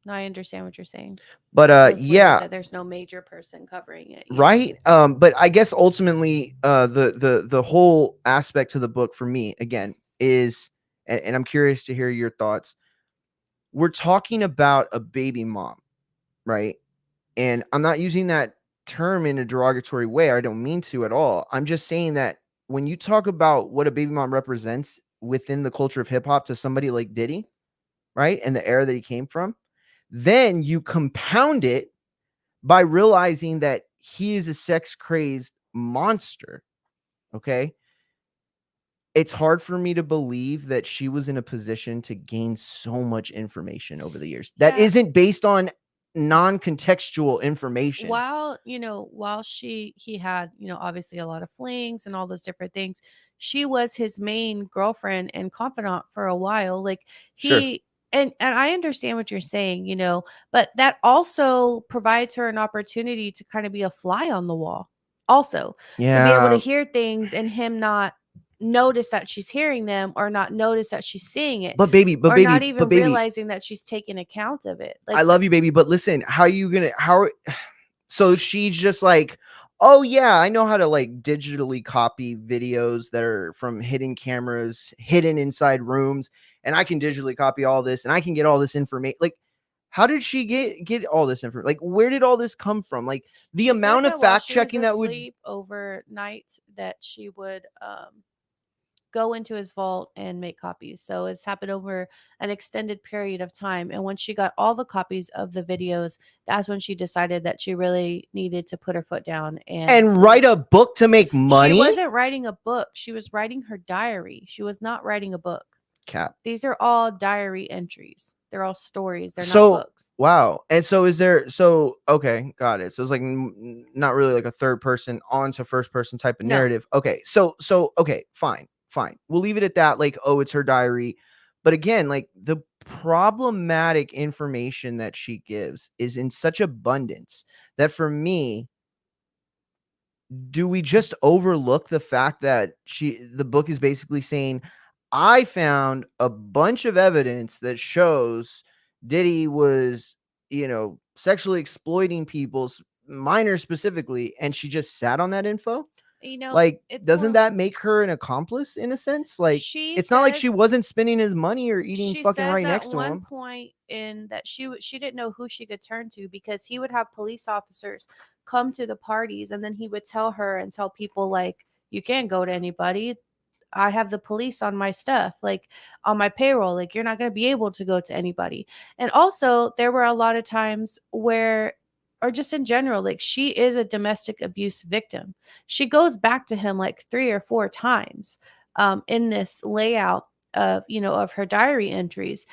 No, I understand what you're saying. But It's weird yeah, that there's no major person covering it. right. But I guess ultimately, the whole aspect to the book for me again is, and I'm curious to hear your thoughts. We're talking about a baby mom, right? And I'm not using that term in a derogatory way. I don't mean to at all. I'm just saying that when you talk about what a baby mom represents within the culture of hip hop to somebody like Diddy, right? And the era that he came from, then you compound it by realizing that he is a sex crazed monster. Okay. It's hard for me to believe that she was in a position to gain so much information over the years that Yeah. isn't based on non-contextual information. While he had, obviously a lot of flings and all those different things, she was his main girlfriend and confidant for a while. Like Sure. he and I understand what you're saying, but that also provides her an opportunity to kind of be a fly on the wall. Also, to be able to Yeah. hear things and him not notice that she's hearing them or not notice that she's seeing it But baby, or not even realizing that she's taking account of it. I love you, baby. But listen, so she's just like, oh yeah, I know how to like digitally copy videos that are from hidden cameras, hidden inside rooms, and I can digitally copy all this and I can get all this information. Like, how did she get all this information? Like, where did all this come from? Like the She amount said of while fact she was checking that would asleep overnight that she would go into his vault and make copies. So it's happened over an extended period of time. And when she got all the copies of the videos, that's when she decided that she really needed to put her foot down and write a book to make money. She wasn't writing a book. She was writing her diary. She was not writing a book. Cap. These are all diary entries. They're all stories. They're So, not books. Wow. And so okay, got it. So it's like not really like a third person onto first person type of No. narrative. Okay. So okay, fine. We'll leave it at that. Like, oh, it's her diary. But again, like the problematic information that she gives is in such abundance that for me, do we just overlook the fact that the book is basically saying, I found a bunch of evidence that shows Diddy was, sexually exploiting people's minors specifically, and she just sat on that info? Like, doesn't that make her an accomplice in a sense? Like, it's not like she wasn't spending his money or eating fucking right next to him. At one point in that she didn't know who she could turn to because he would have police officers come to the parties and then he would tell her and tell people like, you can't go to anybody. I have the police on my stuff, like on my payroll. Like you're not going to be able to go to anybody. And also there were a lot of times where, or just in general, like she is a domestic abuse victim. She goes back to him like 3 or 4 times in this layout of her diary entries.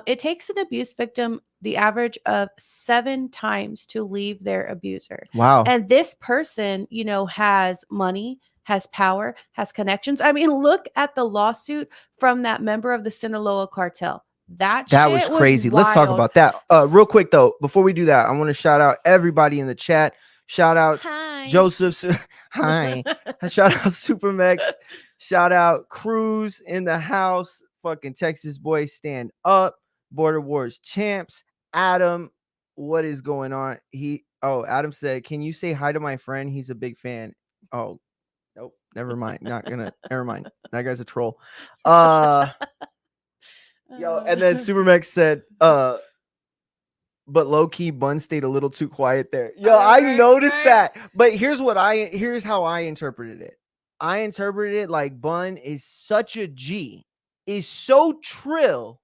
It takes an abuse victim the average of 7 times to leave their abuser. Wow. And this person, has money, has power, has connections. I mean, look at the lawsuit from that member of the Sinaloa cartel. That was crazy. Let's talk about that. Real quick though, before we do that, I want to shout out everybody in the chat. Shout out Joseph. Hi. Shout out Supermex. Shout out Cruz in the house. Fucking Texas boys stand up. Border Wars champs. Adam, what is going on? Adam said, can you say hi to my friend? He's a big fan. Oh, Nope. Never mind. Not gonna. Never mind. That guy's a troll. Uh, yo. And then Supermax said, but low key Bun stayed a little too quiet there. Yo, I noticed that. But here's how I interpreted it. I interpreted it like Bun is such a G, is so trill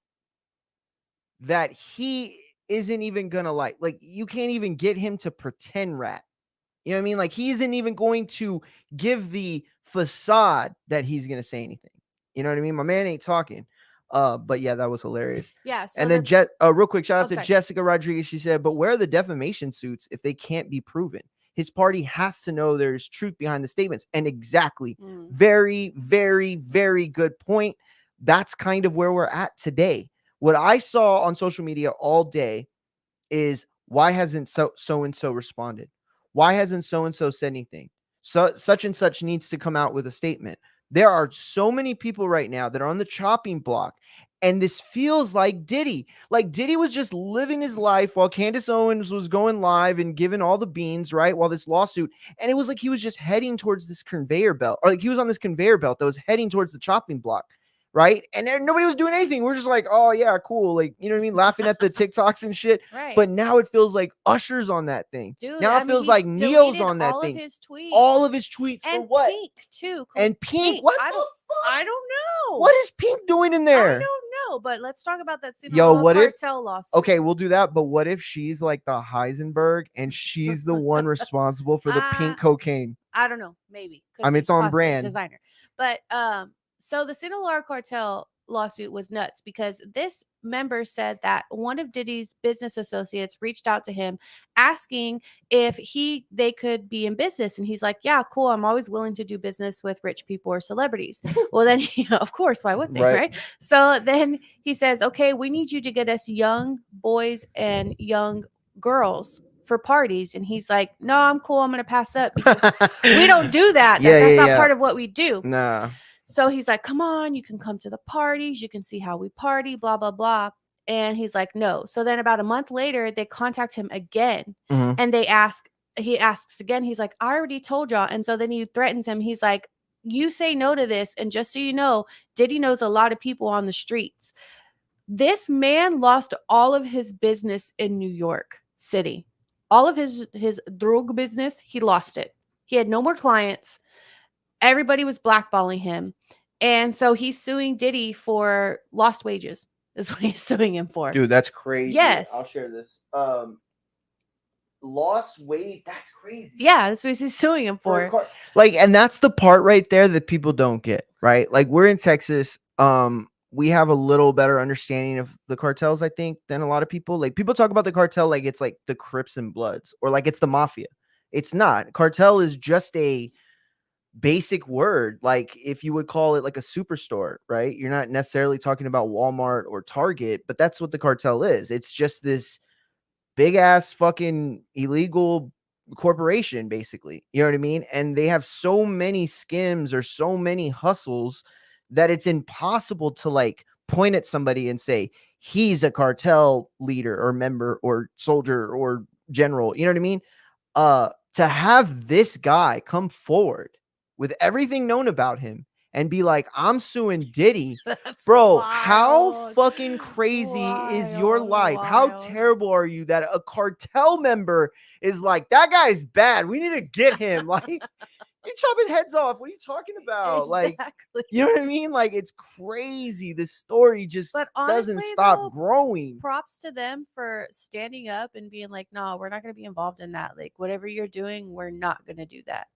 that he isn't even gonna like you can't even get him to pretend rat. You know what I mean? Like he isn't even going to give the facade that he's gonna say anything. You know what I mean? My man ain't talking. But yeah, that was hilarious. Yeah. So And then real quick, shout out to sorry. Jessica Rodriguez. She said, "But where are the defamation suits if they can't be proven? His party has to know there's truth behind the statements." And exactly, very, very, very good point. That's kind of where we're at today. What I saw on social media all day is why hasn't so and so responded? Why hasn't so and so said anything? So such and such needs to come out with a statement. There are so many people right now that are on the chopping block, and this feels like Diddy. Like Diddy was just living his life while Candace Owens was going live and giving all the beans, right? While this lawsuit, and it was like he was just heading towards this conveyor belt, or like he was on this conveyor belt that was heading towards the chopping block. Right. And then nobody was doing anything. We're just like, oh, yeah, cool. Like, you know what I mean? Laughing at the TikToks and shit. Right. But now it feels like Usher's on that thing. Dude, now it feels like Neo's on that thing. All of his tweets and for what? Pink too. And Pink. What? I don't know. What is Pink doing in there? I don't know. But let's talk about that What cartel lawsuit. Okay, we'll do that. But what if she's like the Heisenberg and she's the one responsible for the pink cocaine? I don't know. Maybe. I mean, it's on brand. Designer. But so the Sinaloa cartel lawsuit was nuts because this member said that one of Diddy's business associates reached out to him asking if they could be in business, and he's like, yeah, cool, I'm always willing to do business with rich people or celebrities. Well, then of course, why would they, right? So then he says, okay, we need you to get us young boys and young girls for parties. And he's like, no, I'm cool, I'm gonna pass up because we don't do that. That's not part of what we do. Nah. So he's like, come on, you can come to the parties. You can see how we party, blah, blah, blah. And he's like, no. So then about a month later, they contact him again. And he asks again. He's like, I already told y'all. And so then he threatens him. He's like, you say no to this. And just so you know, Diddy knows a lot of people on the streets. This man lost all of his business in New York City. All of his drug business, he lost it. He had no more clients. Everybody was blackballing him. And so he's suing Diddy for lost wages is what he's suing him for. Dude, that's crazy. Yes. I'll share this. Lost weight. That's crazy. Yeah, that's what he's suing him for. Like, and that's the part right there that people don't get, right? Like, we're in Texas. We have a little better understanding of the cartels, I think, than a lot of people. Like, people talk about the cartel like it's like the Crips and Bloods or like it's the mafia. It's not. Cartel is just a basic word, like if you would call it like a superstore, right? You're not necessarily talking about Walmart or Target, but that's what the cartel is. It's just this big ass fucking illegal corporation, basically. You know what I mean? And they have so many skims or so many hustles that it's impossible to like point at somebody and say he's a cartel leader or member or soldier or general. You know what I mean? To have this guy come forward with everything known about him and be like, I'm suing Diddy. Bro, wild. How fucking crazy is your life? Wild. How terrible are you that a cartel member is like, that guy's bad, we need to get him? Like, you're chopping heads off. What are you talking about? Exactly. Like, you know what I mean? Like, it's crazy. This story just doesn't stop growing. Props to them for standing up and being like, no, we're not going to be involved in that. Like, whatever you're doing, we're not going to do that.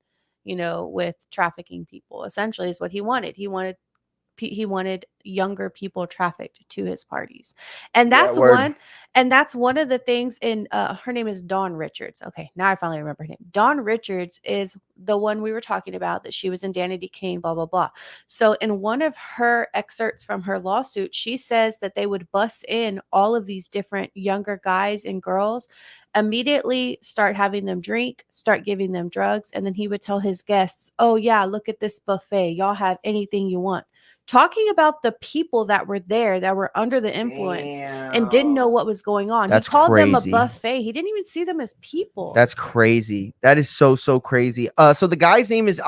You know, with trafficking people, essentially is what he wanted. He wanted younger people trafficked to his parties. And that's one of the things in her name is Dawn Richards. Okay, now I finally remember her name. Dawn Richards is the one we were talking about, that she was in Danity Kane, blah, blah, blah. So in one of her excerpts from her lawsuit, she says that they would bus in all of these different younger guys and girls, immediately start having them drink, start giving them drugs, and then he would tell his guests, oh yeah, look at this buffet, y'all have anything you want. Talking about the people that were there that were under the influence and didn't know what was going on. He called them a buffet. He didn't even see them as people. That's crazy. That is so crazy. So the guy's name is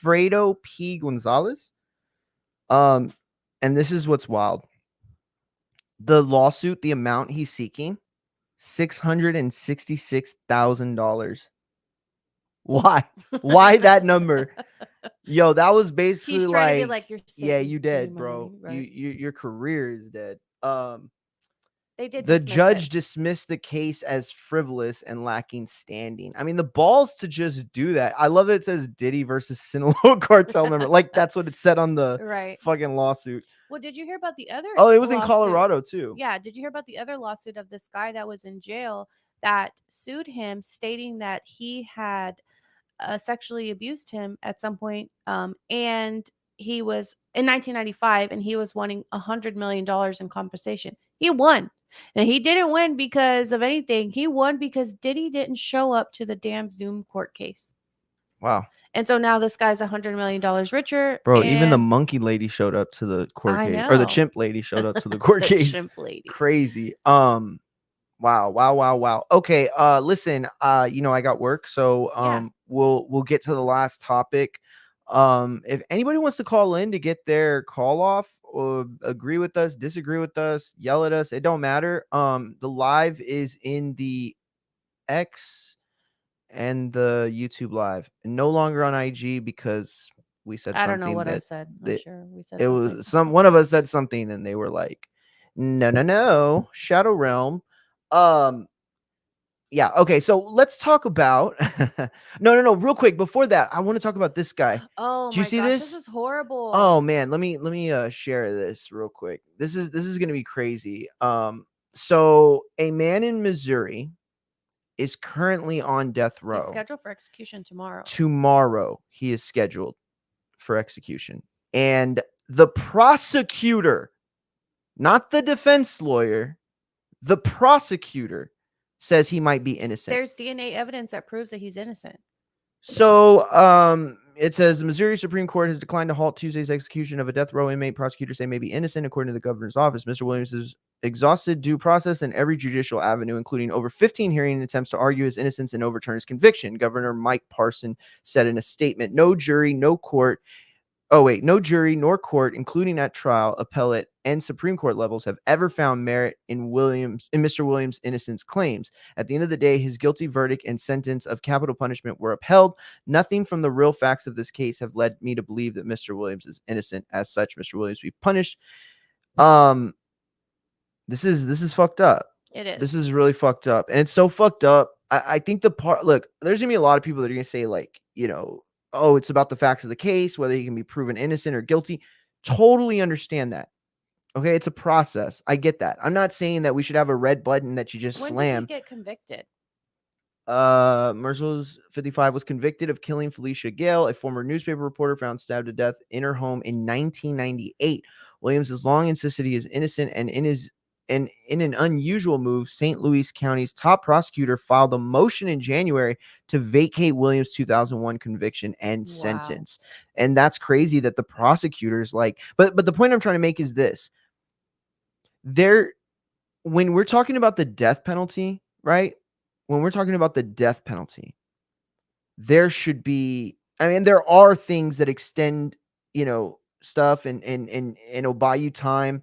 Alfredo P. Gonzalez. And this is what's wild. The lawsuit, the amount he's seeking, $666,000. Why? Why that number? Yo, that was basically He's trying to be like, like, you're yeah, saving you me dead, money, bro. right? Your career is dead. They did The dismiss judge it. dismissed the case as frivolous and lacking standing. I mean, the balls to just do that. I love that it says Diddy versus Sinaloa cartel member. Like that's what it said on the Right. fucking lawsuit. Well, did you hear about the other Oh, it was in lawsuit? Colorado too. Yeah, did you hear about the other lawsuit of this guy that was in jail that sued him, stating that he had sexually abused him at some point, and he was in 1995, and he was wanting $100 million in compensation. He won. And he didn't win because of anything. He won because Diddy didn't show up to the damn Zoom court case. Wow. And so now this guy's $100 million richer. Bro, even the and monkey lady showed up to the court I case. Or the know. chimp lady showed up to the court The case. chimp lady. Crazy. Wow. Okay, listen, I got work, so Yeah. we'll get to the last topic. If anybody wants to call in to get their call off or agree with us, disagree with us, yell at us, it don't matter. The live is in the X and the YouTube live, no longer on IG because we said I don't know something what I that said. I'm that sure we said it something. was one of us said something and they were like, no, Shadow Realm. Yeah, okay, so let's talk about no, real quick before that, I want to talk about this guy. Oh Do you my see gosh, this? this is horrible. Oh man, let me share this real quick. This is gonna be crazy. So a man in Missouri is currently on death He's row. scheduled for execution tomorrow. Tomorrow he is scheduled for execution. And the prosecutor, not the defense lawyer, the prosecutor says he might be innocent. There's DNA evidence that proves that he's innocent. So it says the Missouri Supreme Court has declined to halt Tuesday's execution of a death row inmate. Prosecutors say may be innocent, according to the governor's office. Mr. Williams has exhausted due process in every judicial avenue, including over 15 hearing attempts to argue his innocence and overturn his conviction. Governor Mike Parson said in a statement, no jury nor court, including at trial, appellate, and Supreme Court levels, have ever found merit in Mr. Williams' innocence claims. At the end of the day, his guilty verdict and sentence of capital punishment were upheld. Nothing from the real facts of this case have led me to believe that Mr. Williams is innocent. As such, Mr. Williams be punished. This is fucked up. It is. This is really fucked up. And it's so fucked up. I think look, there's gonna be a lot of people that are gonna say, like, oh, it's about the facts of the case, whether he can be proven innocent or guilty. Totally understand that. Okay, it's a process. I get that. I'm not saying that we should have a red button that you just When slam. did he get convicted? Merzel's 55 was convicted of killing Felicia Gale, a former newspaper reporter found stabbed to death in her home in 1998. Williams has long insisted he is innocent, and in an unusual move, St. Louis County's top prosecutor filed a motion in January to vacate Williams' 2001 conviction and sentence. And that's crazy that the prosecutors but the point I'm trying to make is this. When we're talking about the death penalty, right? When we're talking about the death penalty, there should be, there are things that extend, stuff and it'll buy you time.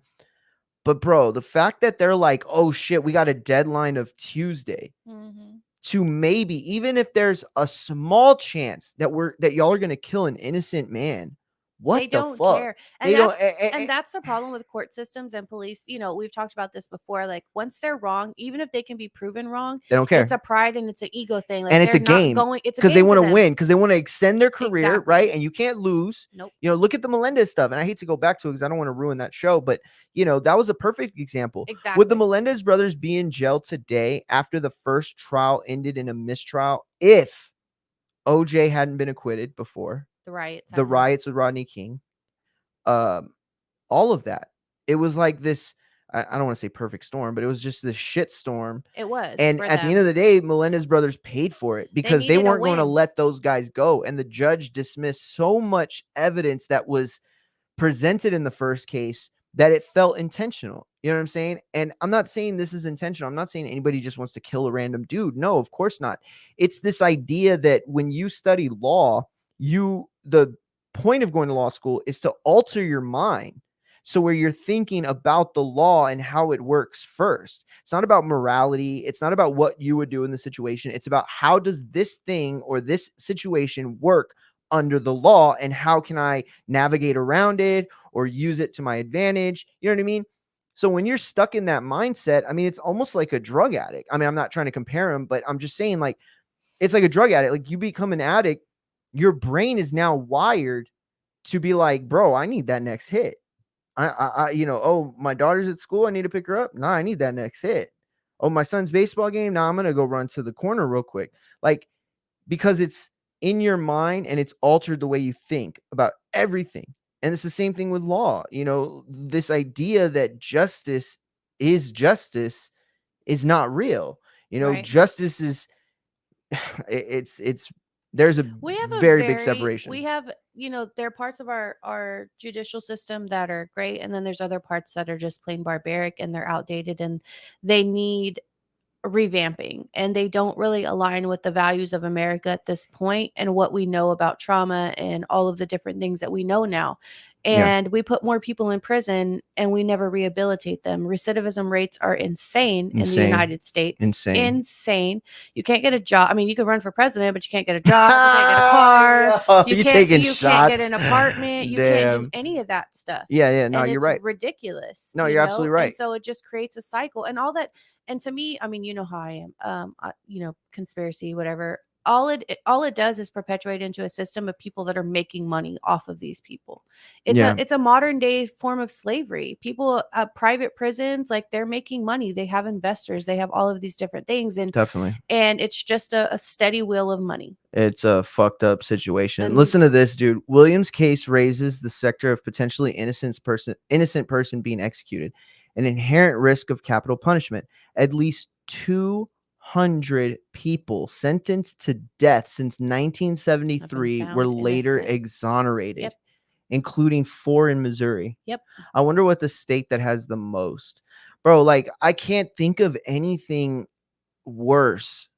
But bro, the fact that they're like, oh shit, we got a deadline of Tuesday to maybe, even if there's a small chance that y'all are gonna kill an innocent man. What they the don't fuck? care. They don't. And that's the problem with court systems and police. We've talked about this before. Like, once they're wrong, even if they can be proven wrong, They don't care. It's a pride and it's an ego thing. Like, and it's a they're not game going. It's a because they game for want to them. win, because they want to extend their career, Exactly. right? And you can't lose. Nope. Look at the Melendez stuff, and I hate to go back to it because I don't want to ruin that show, but that was a perfect example. Exactly. Would the Melendez brothers be in jail today after the first trial ended in a mistrial if OJ hadn't been acquitted before? The riots with Rodney King, all of that. It was like this. I don't want to say perfect storm, but it was just this shit storm. It was. And at the end of the day, Melendez brothers paid for it because they weren't going to let those guys go. And the judge dismissed so much evidence that was presented in the first case that it felt intentional. You know what I'm saying? And I'm not saying this is intentional. I'm not saying anybody just wants to kill a random dude. No, of course not. It's this idea that when you study law, the point of going to law school is to alter your mind. So where you're thinking about the law and how it works first. It's not about morality. It's not about what you would do in the situation. It's about how does this thing or this situation work under the law, and how can I navigate around it or use it to my advantage? You know what I mean? So when you're stuck in that mindset, I mean, it's almost like a drug addict. I mean, I'm not trying to compare them, but I'm just saying, like, it's like a drug addict. Like, you become an addict, your brain is now wired to be like, bro, I need that next hit. Oh, my daughter's at school, I need to pick her up. Nah, I need that next hit. Oh, my son's baseball game. Now I'm gonna go run to the corner real quick. Like, because it's in your mind and it's altered the way you think about everything. And it's the same thing with law. This idea that justice is not real. Right. Justice is it's there's a We have a very big separation. we have, there are parts of our judicial system that are great, and then there's other parts that are just plain barbaric, and they're outdated, and they need revamping, and they don't really align with the values of America at this point and what we know about trauma and all of the different things that we know now. Yeah. And we put more people in prison and we never rehabilitate them. Recidivism rates are insane in the Insane. United States. Insane. You can't get a job. I mean, you can run for president, but you can't get a job. You can't get a car. Yo, You you can't taking you shots? can't get an apartment. You can't do Damn. any of that stuff. Yeah. No, And you're it's right. ridiculous. No, you're absolutely right. And so it just creates a cycle, and all that. And to me, I mean, you know how I am. Conspiracy, whatever. All it does is perpetuate into a system of people that are making money off of these people. It's a modern day form of slavery. People, private prisons, like, they're making money. They have investors. They have all of these different things, and Definitely. And it's just a steady wheel of money. It's a fucked up situation. And listen to this, dude. Williams' case raises the specter of potentially innocent person being executed, an inherent risk of capital punishment. At least 200 people sentenced to death since 1973 were later exonerated, Yep. including 4 in Missouri. Yep. I wonder what the state that has the most. Bro, like, I can't think of anything worse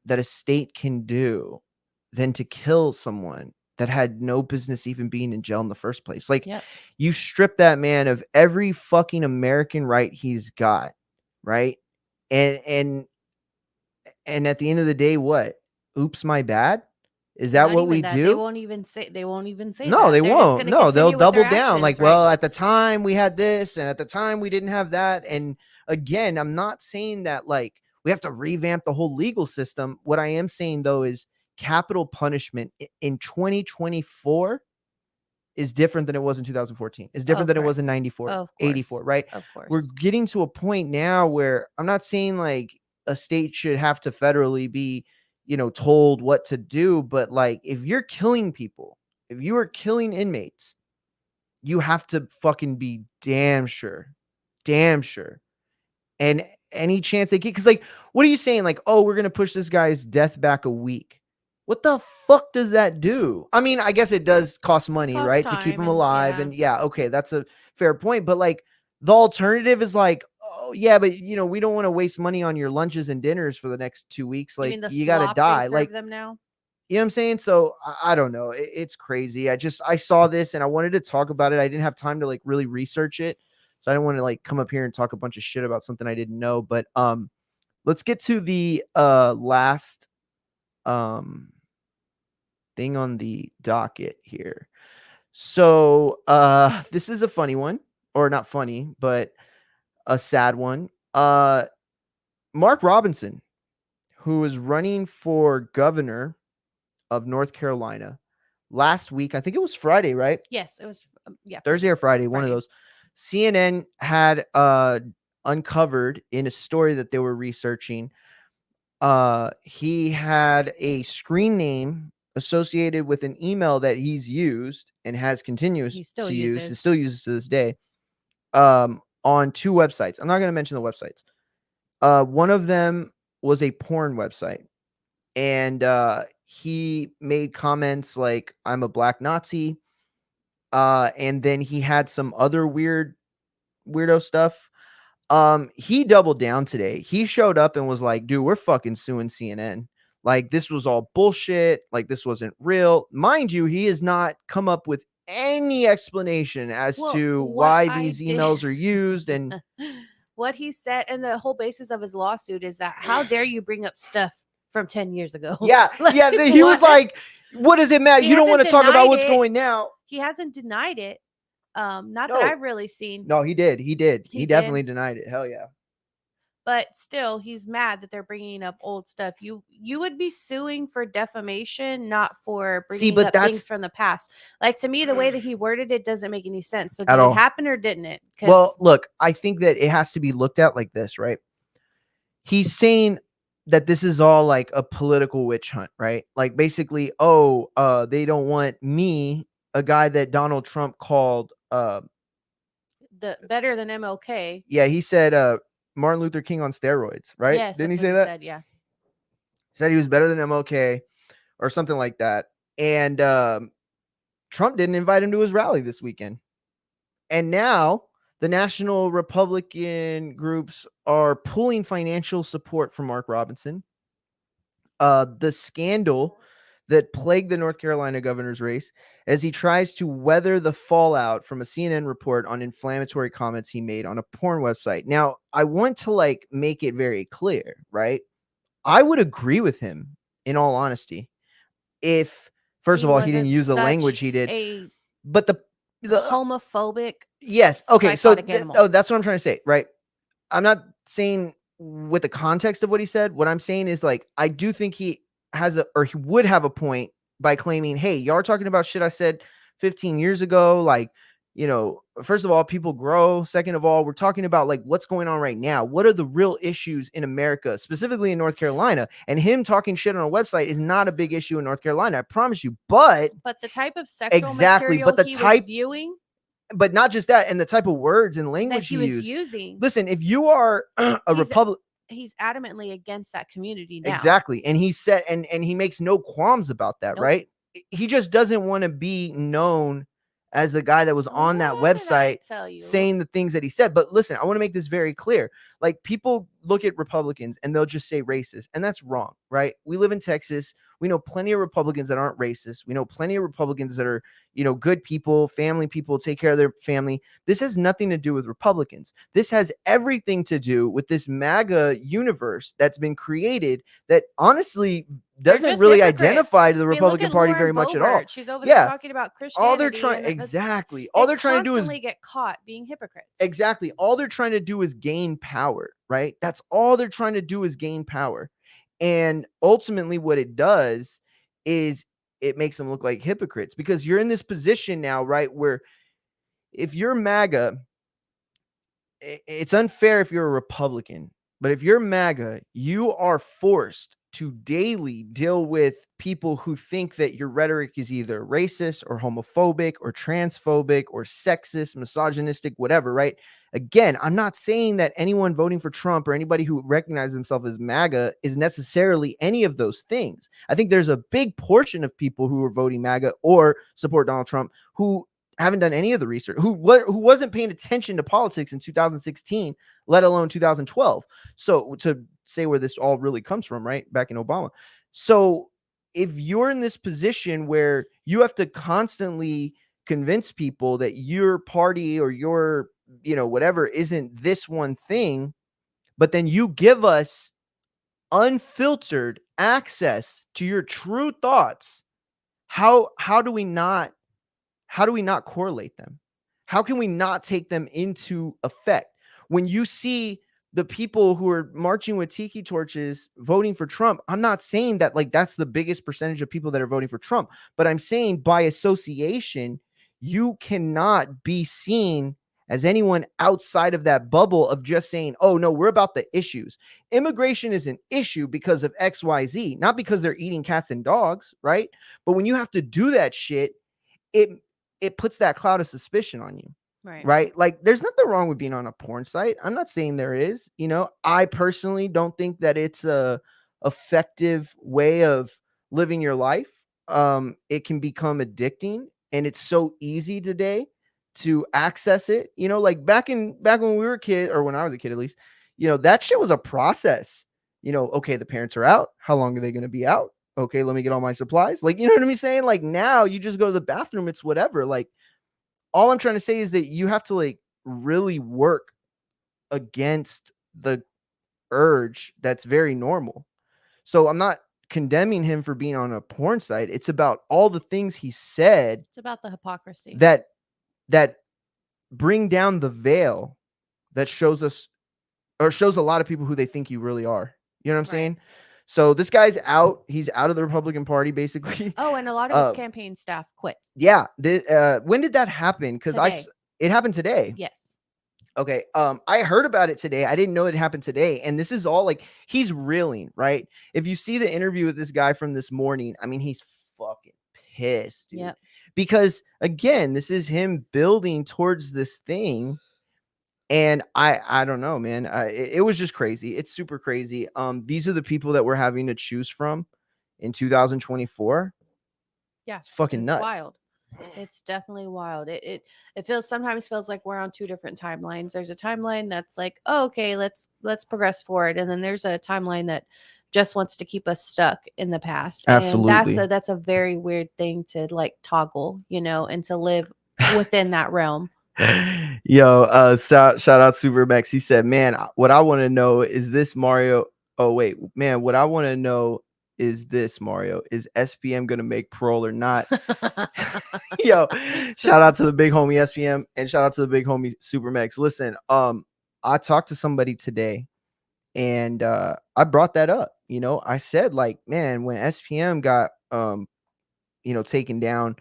that a state can do than to kill someone that had no business even being in jail in the first place. Like, Yep. you strip that man of every fucking American right he's got, right? And at the end of the day, what? Oops, my bad? Is that Not what even we that. do? They won't even say No, that. they They're just won't. gonna No, they'll continue with double their down. Like, actions, well, right? at the time we had this, and at the time we didn't have that. And again, I'm not saying that, like, we have to revamp the whole legal system. What I am saying, though, is capital punishment in 2024 is different than it was in 2014. It's different than it was in 94, Of course. 84, right? Of course. We're getting to a point now where I'm not saying, like, a state should have to federally be, told what to do, but, like, if you're killing people, if you are killing inmates, you have to fucking be damn sure. And any chance they get, because, like, what are you saying? Like, oh, we're gonna push this guy's death back a week. What the fuck does that do? I mean, I guess it does cost money, right? To keep him alive. And yeah, okay, that's a fair point. But, like, the alternative is like, oh yeah, but we don't want to waste money on your lunches and dinners for the next 2 weeks. Like, you gotta die. Like, them now. You know what I'm saying? So I don't know. It's crazy. I saw this and I wanted to talk about it. I didn't have time to, like, really research it. So I didn't want to, like, come up here and talk a bunch of shit about something I didn't know. But let's get to the last thing on the docket here. So this is a funny one, or not funny, but a sad one. Mark Robinson, who is running for governor of North Carolina last week. I think it was Friday, right? Yes, it was. Thursday or Friday, one of those. CNN had uncovered in a story that they were researching. He had a screen name associated with an email that he's used and has continued to use. He still uses to this day. On 2 websites. I'm not going to mention the websites. One of them was a porn website. And he made comments like, I'm a black Nazi. And then he had some other weirdo stuff. He doubled down today. He showed up and was like, dude, we're fucking suing CNN. Like this was all bullshit. Like this wasn't real. Mind you, he has not come up with any explanation as Well, to what why I these did- emails are used. And what he said, and the whole basis of his lawsuit is that how dare you bring up stuff from 10 years ago? yeah, Like, yeah, he was what? like, what does it matter? He You don't want hasn't to talk about denied what's it. going now. He hasn't denied it. Not No. that I've really seen. No, he did. He did. He He did. definitely denied it. Hell yeah. But still, he's mad that they're bringing up old stuff. You would be suing for defamation, not for bringing but up that's- things from the past. Like, to me, the way that he worded it doesn't make any sense. So At did all. it happen or didn't it? 'Cause Well, look, I think that it has to be looked at like this, right? He's saying that this is all like a political witch hunt, right? Like basically, they don't want me, a guy that Donald Trump called the better than MLK. yeah, he said Martin Luther King on steroids, right? Yes, Didn't he that's say what that? Said, yeah. Said he was better than MLK or something like that. And Trump didn't invite him to his rally this weekend. And now the national Republican groups are pulling financial support from Mark Robinson. The scandal that plagued the North Carolina governor's race as he tries to weather the fallout from a CNN report on inflammatory comments he made on a porn website. Now, I want to like make it very clear, right? I would agree with him in all honesty. If first of all, he didn't wasn't use the such language he did, a but the homophobic. yes, okay, so psychotic animal. that's what I'm trying to say, right? I'm not saying with the context of what he said. What I'm saying is like I do think he has he would have a point by claiming, hey, y'all are talking about shit I said 15 years ago. Like, you know, first of all, people grow. Second of all, we're talking about like what's going on right now. What are the real issues in America, specifically in North Carolina? And him talking shit on a website is not a big issue in North Carolina, I promise you. But the type of sexual exactly, material but the he type was viewing, but not just that, and the type of words and that language he he was used. using. Listen, if you are a Republican, He's adamantly against that community now. exactly, and he said, and he makes no qualms about that, Nope. right? He just doesn't want to be known as the guy that was on that What did I website tell you? saying the things that he said. But listen, I want to make this very clear. Like people look at Republicans and they'll just say racist, and that's wrong, right? We live in Texas. We know plenty of Republicans that aren't racist. We know plenty of Republicans that are, you know, good people, family people, take care of their family. This has nothing to do with Republicans. This has everything to do with this MAGA universe that's been created that honestly doesn't really identify to the Republican Party very much at all. She's over there talking about Christianity. All they're trying exactly. All they're trying to do is get caught being hypocrites. Exactly. All they're trying to do is gain power, right? That's all they're trying to do is gain power. And ultimately what it does is it makes them look like hypocrites because you're in this position now, right? Where if you're MAGA, it's unfair if you're a Republican, but if you're MAGA, you are forced to daily deal with people who think that your rhetoric is either racist or homophobic or transphobic or sexist, misogynistic, whatever, right? Again, I'm not saying that anyone voting for Trump or anybody who recognizes himself as MAGA is necessarily any of those things. I think there's a big portion of people who are voting MAGA or support Donald Trump who haven't done any of the research, who wasn't paying attention to politics in 2016, let alone 2012. So to say where this all really comes from, right? Back in Obama. So if you're in this position where you have to constantly convince people that your party or your, you know, whatever isn't this one thing, but then you give us unfiltered access to your true thoughts, how do we not correlate them? How can we not take them into effect? When you see the people who are marching with tiki torches voting for Trump, I'm not saying that like that's the biggest percentage of people that are voting for Trump, but I'm saying by association, you cannot be seen as anyone outside of that bubble of just saying, oh no, we're about the issues. Immigration is an issue because of XYZ, not because they're eating cats and dogs, right? But when you have to do that shit, it puts that cloud of suspicion on you. Right. Like there's nothing wrong with being on a porn site. I'm not saying there is, you know, I personally don't think that it's a effective way of living your life. It can become addicting and it's so easy today to access it, you know, like back when we were a kid or when I was a kid, at least, you know, that shit was a process. Okay, the parents are out. How long are they going to be out? Okay, let me get all my supplies. Like, you know what I'm saying? Like, now you just go to the bathroom, it's whatever. Like, all I'm trying to say is that you have to like really work against the urge that's very normal. So I'm not condemning him for being on a porn site. It's about all the things he said It's about the hypocrisy. that bring down the veil that shows us, or shows a lot of people who they think you really are. You know what I'm Right. saying? So this guy's out. He's out of the Republican Party, basically. Oh, and a lot of his campaign staff quit Yeah. When did that happen? Because today. it happened today. Yes. Okay. I heard about it today. I didn't know it happened today. And this is all like, he's reeling, right? If you see the interview with this guy from this morning, I mean, he's fucking pissed, dude. Yep. Because again, this is him building towards this thing. And I don't know, man. It was just crazy. It's super crazy. These are the people that we're having to choose from in 2024. Yeah. It's fucking It's nuts. wild. It's definitely wild. It feels sometimes feels like we're on two different timelines. There's a timeline that's like, oh, okay, let's progress forward, and then there's a timeline that just wants to keep us stuck in the past. Absolutely. And that's a very weird thing to like toggle, and to live within that realm. Yo, shout out Supermax. He said, "Man, what I want to know is this Mario. Oh wait, man, what I want to know is this Mario. Is SPM gonna make parole or not?" Yo, shout out to the big homie SPM and shout out to the big homie Supermax. Listen, I talked to somebody today, and I brought that up. I said like, man, when SPM got taken down,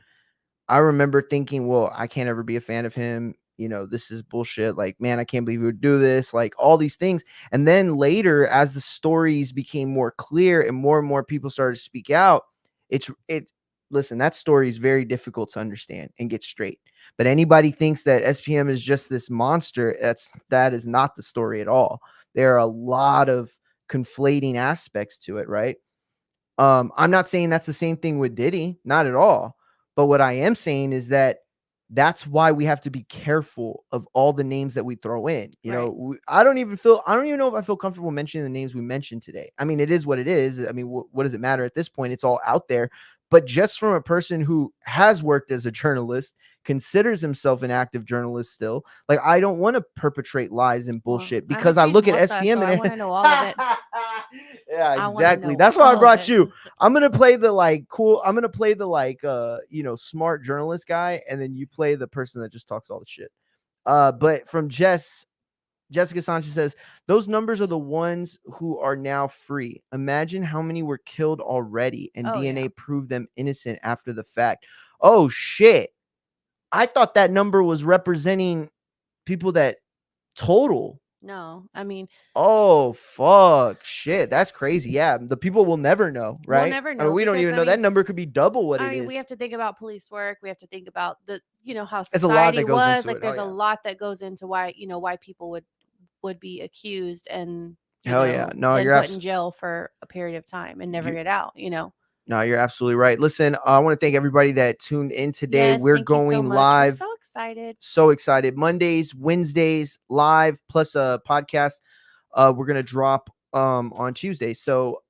I remember thinking, well, I can't ever be a fan of him. This is bullshit. Like, man, I can't believe he would do this. Like, all these things. And then later, as the stories became more clear and more people started to speak out, listen, that story is very difficult to understand and get straight. But anybody thinks that SPM is just this monster, that is not the story at all. There are a lot of conflating aspects to it, right? I'm not saying that's the same thing with Diddy, not at all. But what I am saying is that that's why we have to be careful of all the names that we throw in. I don't even know if I feel comfortable mentioning the names we mentioned today. I mean, it is what it is. I mean, what does it matter at this point? It's all out there. But just from a person who has worked as a journalist, considers himself an active journalist still, like, I don't want to perpetrate lies and bullshit because I look at SPM so and I want to know all of it. Yeah, exactly. That's why I brought you. I'm gonna play the smart journalist guy, and then you play the person that just talks all the shit. But from Jessica Sanchez says, those numbers are the ones who are now free. Imagine how many were killed already, and DNA proved them innocent after the fact. Oh shit. I thought that number was representing people that total. No, I mean, oh fuck, shit, that's crazy. Yeah, the people will never know, right? We'll never I mean, know we don't because, even I know. That mean- number could be double what I it mean, is. we have to think about police work. We have to think about the, how There's a lot society that goes was. into Like, it. there's Oh, a yeah. lot that goes into why people would be accused and Hell yeah. No, then you're put in jail for a period of time and never get out. No, you're absolutely right. Listen, I want to thank everybody that tuned in today. Yes, We're thank you so going much. live. We're so excited. So excited. Mondays, Wednesdays, live, plus a podcast. We're gonna drop on Tuesday. So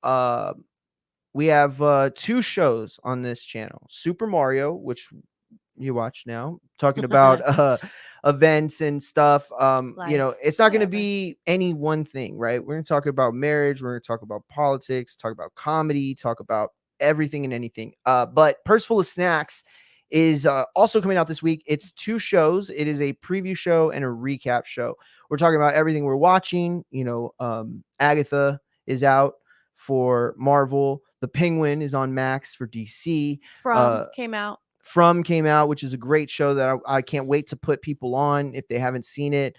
we have 2 shows on this channel. Super Mario, which you watch now, talking about events and stuff. Life, it's not going to whatever. be any one thing, right? We're going to talk about marriage, we're going to talk about politics, talk about comedy, talk about everything and anything. But Purse Full of Snacks is also coming out this week. It's 2 shows. It is a preview show and a recap show. We're talking about everything we're watching. Agatha is out for Marvel. The Penguin is on Max for DC. Came out. Came out, which is a great show that I can't wait to put people on if they haven't seen it.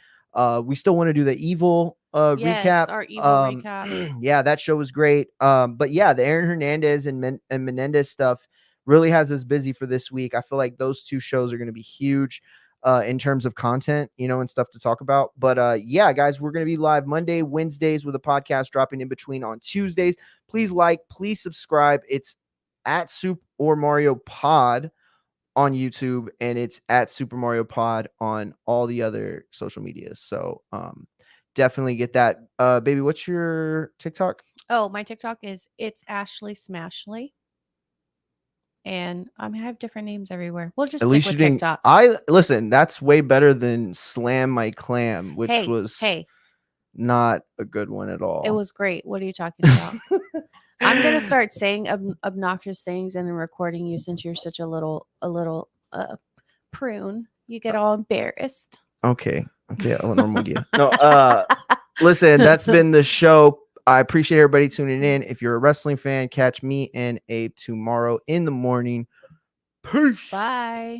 We still want to do the Evil recap. Our Evil recap. Yeah, that show was great. But yeah, the Aaron Hernandez and Menendez stuff really has us busy for this week. I feel like those 2 shows are going to be huge in terms of content, and stuff to talk about. But yeah, guys, we're going to be live Monday, Wednesdays with a podcast dropping in between on Tuesdays. Please please subscribe. It's at Soup or Mario Pod on YouTube, and it's at Super Mario Pod on all the other social medias. So definitely get that. Baby, what's your TikTok? Oh, my TikTok is it's Ashley Smashley. And I have different names everywhere. We'll just At stick least you with didn't. TikTok. Listen. That's way better than Slam My Clam, which was Hey, not a good one at all. it was great. What are you talking about? I'm gonna start saying obnoxious things and then recording you since you're such a little prune. You get all embarrassed. Okay. Normal gear. No. Listen. That's been the show. I appreciate everybody tuning in. If you're a wrestling fan, catch me and Abe tomorrow in the morning. Peace. Bye.